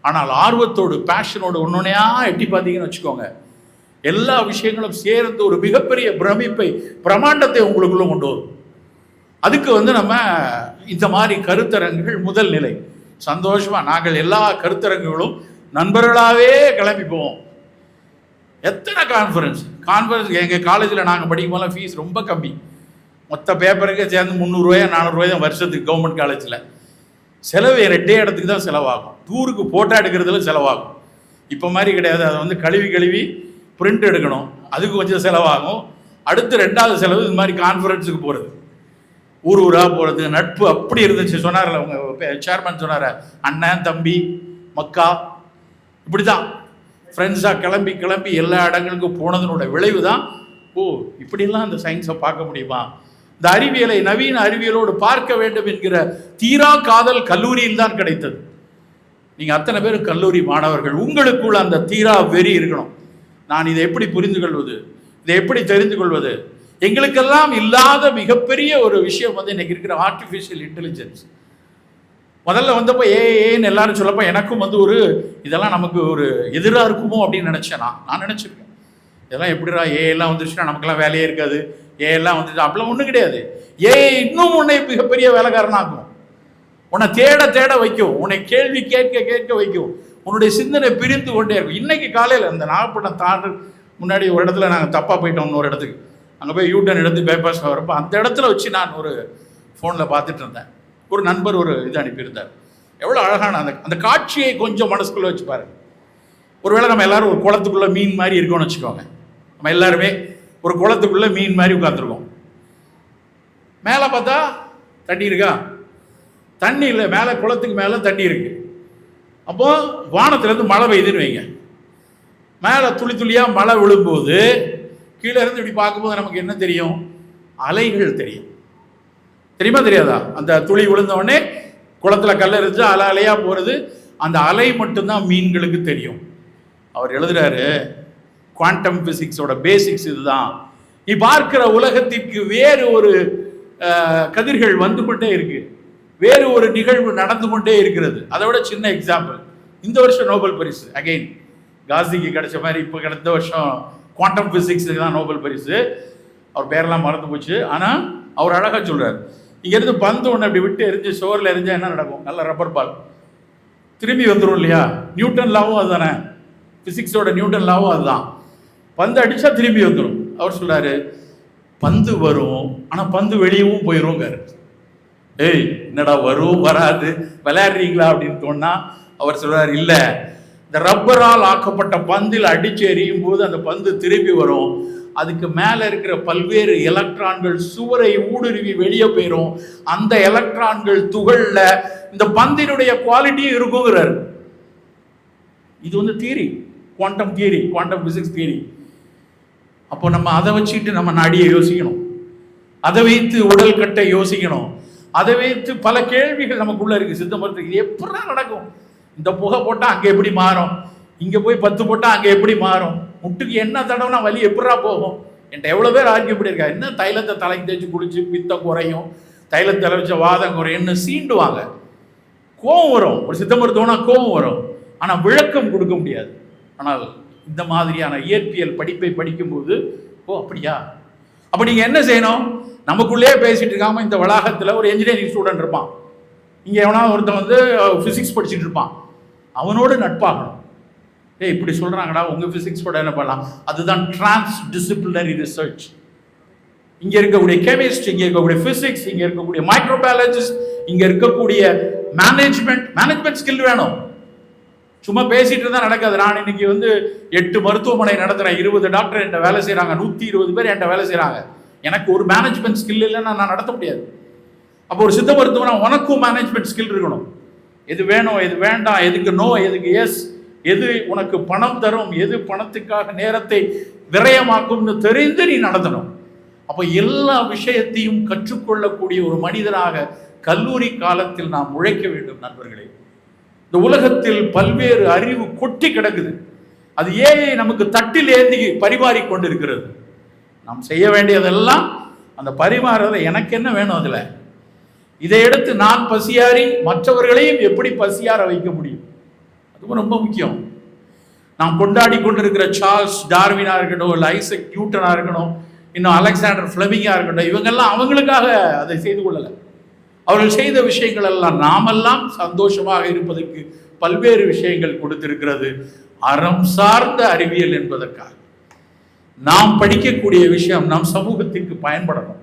ஆனால் ஆர்வத்தோடு பேஷனோடு ஒன்னொன்னையா எட்டி பார்த்தீங்கன்னு வச்சுக்கோங்க, எல்லா விஷயங்களும் சேர்ந்து ஒரு மிகப்பெரிய பிரமிப்பை, பிரமாண்டத்தை உங்களுக்குள்ள கொண்டு வரும். அதுக்கு நம்ம இந்த மாதிரி கருத்தரங்குகள் முதல் நிலை. சந்தோஷமா நாங்கள் எல்லா கருத்தரங்குகளும் நண்பர்களாகவே கிளம்பி போவோம். எத்தனை கான்ஃபரன்ஸ் எங்கள் காலேஜில் நாங்கள் படிக்கும் போதெல்லாம் ஃபீஸ் ரொம்ப கம்மி. மொத்த பேப்பருக்கு சேர்ந்து 300 ரூபாயா 400 ரூபாய் தான் வருஷத்துக்கு கவர்மெண்ட் காலேஜில். செலவு ரெண்டே இடத்துக்கு தான் செலவாகும். டூருக்கு ஃபோட்டோ எடுக்கிறதுல செலவாகும். இப்போ மாதிரி கிடையாது. அதை கழுவி பிரிண்ட் எடுக்கணும், அதுக்கு கொஞ்சம் செலவாகும். அடுத்து ரெண்டாவது செலவு இது மாதிரி கான்ஃபரன்ஸுக்கு போகிறது, ஊராக போகிறது. நட்பு அப்படி இருந்துச்சு. சொன்னார்ல உங்கள் சேர்மன் சொன்னார், அண்ணன் தம்பி மக்கா இப்படி தான் ஃப்ரெண்ட்ஸாக கிளம்பி எல்லா இடங்களுக்கும் போனதனோட விளைவு தான் இப்படிலாம் இந்த சயின்ஸை பார்க்க முடியுமா, இந்த அறிவியலை நவீன அறிவியலோடு பார்க்க வேண்டும் என்கிற தீரா காதல் கல்லூரியில் தான் கிடைத்தது. நீங்கள் அத்தனை பேரும் கல்லூரி மாணவர்கள், உங்களுக்குள்ள அந்த தீரா வெறி இருக்கணும். நான் இதை எப்படி புரிந்து கொள்வது, இதை எப்படி தெரிந்து கொள்வது? எங்களுக்கெல்லாம் இல்லாத மிகப்பெரிய ஒரு விஷயம் இன்னைக்கு இருக்கிற ஆர்டிஃபிஷியல் இன்டெலிஜென்ஸ். முதல்ல வந்தப்போ ஏன்னு எல்லாரும் சொல்லப்போ எனக்கும் ஒரு இதெல்லாம் நமக்கு ஒரு எதிராக இருக்குமோ அப்படின்னு நினச்சேன். நான் நினச்சிருக்கேன், இதெல்லாம் எப்படிடா ஏஎல்லாம் வந்துருச்சுன்னா நமக்கெல்லாம் வேலையே இருக்காது, ஏஎல்லாம் வந்துச்சு அப்படிலாம் ஒன்றும் கிடையாது. இன்னும் உன்னை மிகப்பெரிய வேலைக்காரனாகும், உன்னை தேட வைக்கும், உன்னை கேள்வி கேட்க வைக்கும், உன்னுடைய சிந்தனை பிரிந்து கொண்டே இருக்கும். இன்னைக்கு காலையில் அந்த நாகப்பட்டினம் தாண்டு முன்னாடி ஒரு இடத்துல நாங்கள் தப்பாக போயிட்டோம், இன்னொரு இடத்துக்கு. அங்கே போய் யூட்டன் எடுத்து பைபாஸ் வரப்போ அந்த இடத்துல வச்சு நான் ஒரு ஃபோனில் பார்த்துட்டு இருந்தேன். ஒரு நண்பர் ஒரு இது அனுப்பியிருந்தார். எவ்வளோ அழகான அந்த காட்சியை கொஞ்சம் மனசுக்குள்ளே வச்சு பாருங்க. ஒருவேளை நம்ம எல்லாரும் ஒரு குளத்துக்குள்ளே மீன் மாதிரி இருக்கோம்னு வச்சுக்கோங்க. நம்ம எல்லாருமே ஒரு குளத்துக்குள்ளே மீன் மாதிரி உட்காந்துருக்கோம். மேலே பார்த்தா தண்ணி இருக்கா? தண்ணி இல்லை. மேலே குளத்துக்கு மேலே தண்ணி இருக்கு. அப்போ வானத்திலேருந்து மழை பெய்யுதுன்னு வைங்க. மேலே துளியாக மழை விழும்போது கீழே இருந்து இப்படி பார்க்கும்போது நமக்கு என்ன தெரியும்? அலைகள் தெரியும். தெரியுமா தெரியாதா? அந்த துளி விழுந்த உடனே குளத்துல கல்ல இருந்துச்சு அலை அலையா போறது, அந்த அலை மட்டும்தான் மீன்களுக்கு தெரியும். அவர் எழுதுறாரு, குவாண்டம் பிசிக்ஸோட பேசிக்ஸ் இதுதான். நீ பார்க்கிற உலகத்திற்கு வேறு ஒரு கதிர்கள் வந்து கொண்டே இருக்கு, வேறு ஒரு நிகழ்வு நடந்து கொண்டே இருக்கிறது. அதை விட சின்ன எக்ஸாம்பிள், இந்த வருஷம் நோபல் பரிசு அகைன் காசிக்கு கிடைச்ச மாதிரி இப்போ கிடைத்த வருஷம் குவாண்டம் பிசிக்ஸுக்கு தான் நோபல் பரிசு. அவர் பேரெல்லாம் மறந்து போச்சு. ஆனால் அவர் அழகாக சொல்கிறார், இங்கேருந்து பந்து ஒன்று அப்படி விட்டு எரிஞ்சு சோரில் எரிஞ்சால் என்ன நடக்கும்? நல்ல ரப்பர் பால் திரும்பி வந்துடும் இல்லையா? நியூட்டன் லாவும் அதுதானே, பிசிக்ஸோட நியூட்டன் லாவும் அதுதான். பந்து அடித்தா திரும்பி வந்துடும். அவர் சொல்கிறாரு, பந்து வரும் ஆனால் பந்து வெளியவும் போயிடும்காரு. என்னடா வரும் வராது விளையாடுறீங்களா அப்படின்னு தோணுனா அவர் சொல்கிறார், இல்லை, இந்த ரப்பரால் ஆக்கப்பட்ட பந்தில் அடித்து எறியும் போது அந்த பந்து திரும்பி வரும். அதுக்கு மேலே இருக்கிற பல்வேறு எலக்ட்ரான்கள் சுவரை ஊடுருவி வெளியே போயிடும். அந்த எலக்ட்ரான்கள் துகள்ல இந்த பந்தினுடைய குவாலிட்டியும் இருக்குங்கிறார். இது theory, quantum theory, quantum physics theory. அப்போ நம்ம அதை வச்சுட்டு நம்ம நாடியை யோசிக்கணும், அதை வைத்து உடல் கட்டை யோசிக்கணும், அதை வைத்து பல கேள்விகள் நமக்குள்ள இருக்கு. சித்த மருத்துவம் இது எப்படி நடக்கும்? இந்த புகை போட்டால் அங்கே எப்படி மாறும், இங்கே போய் 10 போட்டால் அங்கே எப்படி மாறும், முட்டுக்கு என்ன தடவைனா வலி எப்படா போகும்? என்கிட்ட எவ்வளோ பேர் ஆர்கியூ பண்ணியிருக்கா, என்ன தைலத்தை தலைக்கு தேய்ச்சி குடிச்சு பித்தம் குறையும், தைலத்தை வச்ச வாதம் குறையும்னு சீண்டுவாங்க. கோபம் வரும், ஒரு சித்த மருத்துவம்னா கோபம் வரும், ஆனால் விளக்கம் கொடுக்க முடியாது. ஆனால் இந்த மாதிரியான இயற்பியல் படிப்பை படிக்கும்போது அப்படியா? அப்போ நீங்கள் என்ன செய்யணும்? நமக்குள்ளே பேசிட்டு இருக்காம இந்த வளாகத்தில் ஒரு என்ஜினியரிங் ஸ்டூடெண்ட் இருப்பான், இங்கே எவனா ஒருத்தன் ஃபிசிக்ஸ் படிச்சுட்டு இருப்பான், அவனோடு நட்பாகணும். இப்படி சொல்கிறாங்கடா, உங்கள் ஃபிசிக்ஸோட என்ன பண்ணலாம்? அதுதான் டிரான்ஸ் டிசிப்ளினரி ரிசர்ச். இங்கே இருக்கக்கூடிய கெமிஸ்ட், இங்கே இருக்கக்கூடிய ஃபிசிக்ஸ், இங்கே இருக்கக்கூடிய மைக்ரோபயாலஜிஸ்ட், இங்கே இருக்கக்கூடிய மேனேஜ்மெண்ட் ஸ்கில் வேணும். சும்மா பேசிட்டு இருந்தால் நடக்காது. நான் இன்னைக்கு 8 மருத்துவமனை நடத்துகிறேன், 20 டாக்டர் என்கிட்ட வேலை செய்கிறாங்க, 120 பேர் என்கிட்ட வேலை செய்கிறாங்க. எனக்கு ஒரு மேனேஜ்மெண்ட் ஸ்கில் இல்லைன்னா நான் நடத்த முடியாது. அப்போ ஒரு சித்த மருத்துவனா உனக்கும் மேனேஜ்மெண்ட் ஸ்கில் இருக்கணும். எது வேணும், எது வேண்டாம், எதுக்கு நோ, எதுக்கு எஸ், எது உனக்கு பணம் தரும், எது பணத்துக்காக நேரத்தை விரயமாக்கும்னு தெரிந்து நீ நடத்தணும். அப்போ எல்லா விஷயத்தையும் கற்றுக்கொள்ளக்கூடிய ஒரு மனிதனாக கல்லூரி காலத்தில் நாம் உழைக்க வேண்டும். நண்பர்களே, இந்த உலகத்தில் பல்வேறு அறிவு கொட்டி கிடக்குது. அது ஏஐ நமக்கு தட்டில் ஏந்தி பரிமாறி கொண்டிருக்கிறது. நாம் செய்ய வேண்டியதெல்லாம் அந்த பரிமாறதை எனக்கு என்ன வேணும், அதில் இதை எடுத்து நான் பசியாரி மற்றவர்களையும் எப்படி பசியார வைக்க முடியும், அதுவும் ரொம்ப முக்கியம். நாம் கொண்டாடி கொண்டிருக்கிற சார்ல்ஸ் டார்வினா இருக்கட்டும், இல்லை ஐசக் நியூட்டனா இருக்கணும், இன்னும் அலெக்சாண்டர் ஃப்ளெமிங்கா இருக்கட்டும், இவங்கெல்லாம் அவங்களுக்காக அதை செய்து கொள்ளலை. அவர்கள் செய்த விஷயங்கள் எல்லாம் நாமெல்லாம் சந்தோஷமாக இருப்பதற்கு பல்வேறு விஷயங்கள் கொடுத்திருக்கிறது. அறம் சார்ந்த அறிவியல் என்பதற்காக நாம் படிக்கக்கூடிய விஷயம் நம் சமூகத்திற்கு பயன்படணும்.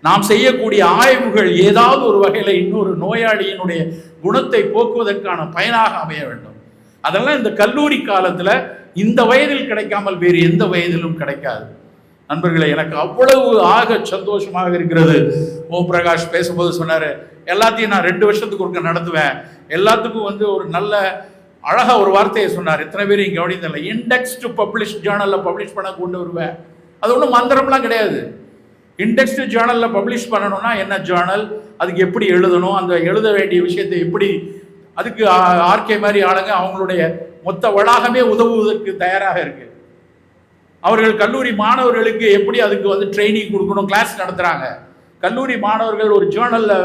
நாம் செய்யக்கூடிய ஆய்வுகள் ஏதாவது ஒரு வகையில் இன்னொரு நோயாளியினுடைய குணத்தை போக்குவதற்கான பயனாக அமைய வேண்டும். அதெல்லாம் இந்த கல்லூரி காலத்தில் இந்த வயதில் கிடைக்காமல் வேறு எந்த வயதிலும் கிடைக்காது. நண்பர்களே, எனக்கு அவ்வளவு ஆக சந்தோஷமாக இருக்கிறது. ஓ பிரகாஷ் பேசும்போது சொன்னார், எல்லாத்தையும் நான் 2 வருஷத்துக்கு ஒருக்க நடத்துவேன், எல்லாத்துக்கும் ஒரு நல்ல அழகாக ஒரு வார்த்தையை சொன்னார். இத்தனை பேர் இங்கே கவனித்ததில்லை. இண்டெக்ஸ் டு பப்ளிஷ் ஜேர்னலில் பப்ளிஷ் பண்ண கொண்டு வருவேன். அது ஒன்றும் மந்திரம்லாம் கிடையாது. இண்டெக்ஸ்டு ஜேர்னலில் பப்ளிஷ் பண்ணணும்னா என்ன ஜேர்னல், அதுக்கு எப்படி எழுதணும், அந்த எழுத வேண்டிய விஷயத்தை எப்படி, அதுக்கு ஆர்கே மாதிரி ஆளுங்க அவங்களுடைய மொத்த வளாகமே உதவுவதற்கு தயாராக இருக்கு. அவர்கள் கல்லூரி மாணவர்களுக்கு எப்படி அதுக்கு ட்ரைனிங் கொடுக்கணும், கிளாஸ் நடத்துகிறாங்க. கல்லூரி மாணவர்கள் ஒரு ஜேர்னலில்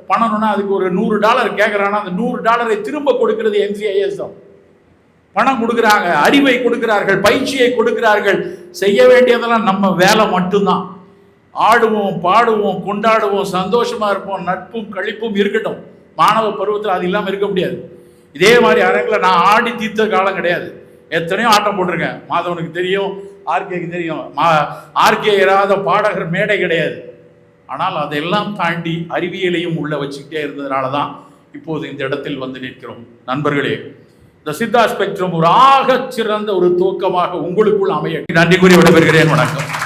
பண்ணணும்னா அதுக்கு ஒரு $100 கேட்குறாங்கன்னா அந்த $100 திரும்ப கொடுக்கிறது NCIS தான். பணம் கொடுக்குறாங்க, அறிவை கொடுக்கிறார்கள், பயிற்சியை கொடுக்கிறார்கள். செய்ய வேண்டியதெல்லாம் நம்ம வேலை மட்டும்தான். ஆடுவோம், பாடுவோம், கொண்டாடுவோம், சந்தோஷமா இருப்போம், நட்பும் கழிப்பும் இருக்கட்டும். மாணவ பருவத்தில் அது இல்லாமல் இருக்க முடியாது. இதே மாதிரி அரங்கில் நான் ஆடி தீர்த்த காலம் கிடையாது. எத்தனையோ ஆட்டம் போட்டிருக்கேன். மாதவனுக்கு தெரியும், ஆர்கேக்கு தெரியும். ஆர்கே இராத பாடகர் மேடை கிடையாது. ஆனால் அதையெல்லாம் தாண்டி அறிவியலையும் உள்ள வச்சுக்கிட்டே இருந்ததுனால தான் இப்போது இந்த இடத்தில் நிற்கிறோம். நண்பர்களே, இந்த சித்தா ஸ்பெக்ட்ரம் ஒரு ஆகச் சிறந்த ஒரு துவக்கமாக உங்களுக்குள் அமைய நன்றி கூறி விடைபெறுகிறேன். வணக்கம்.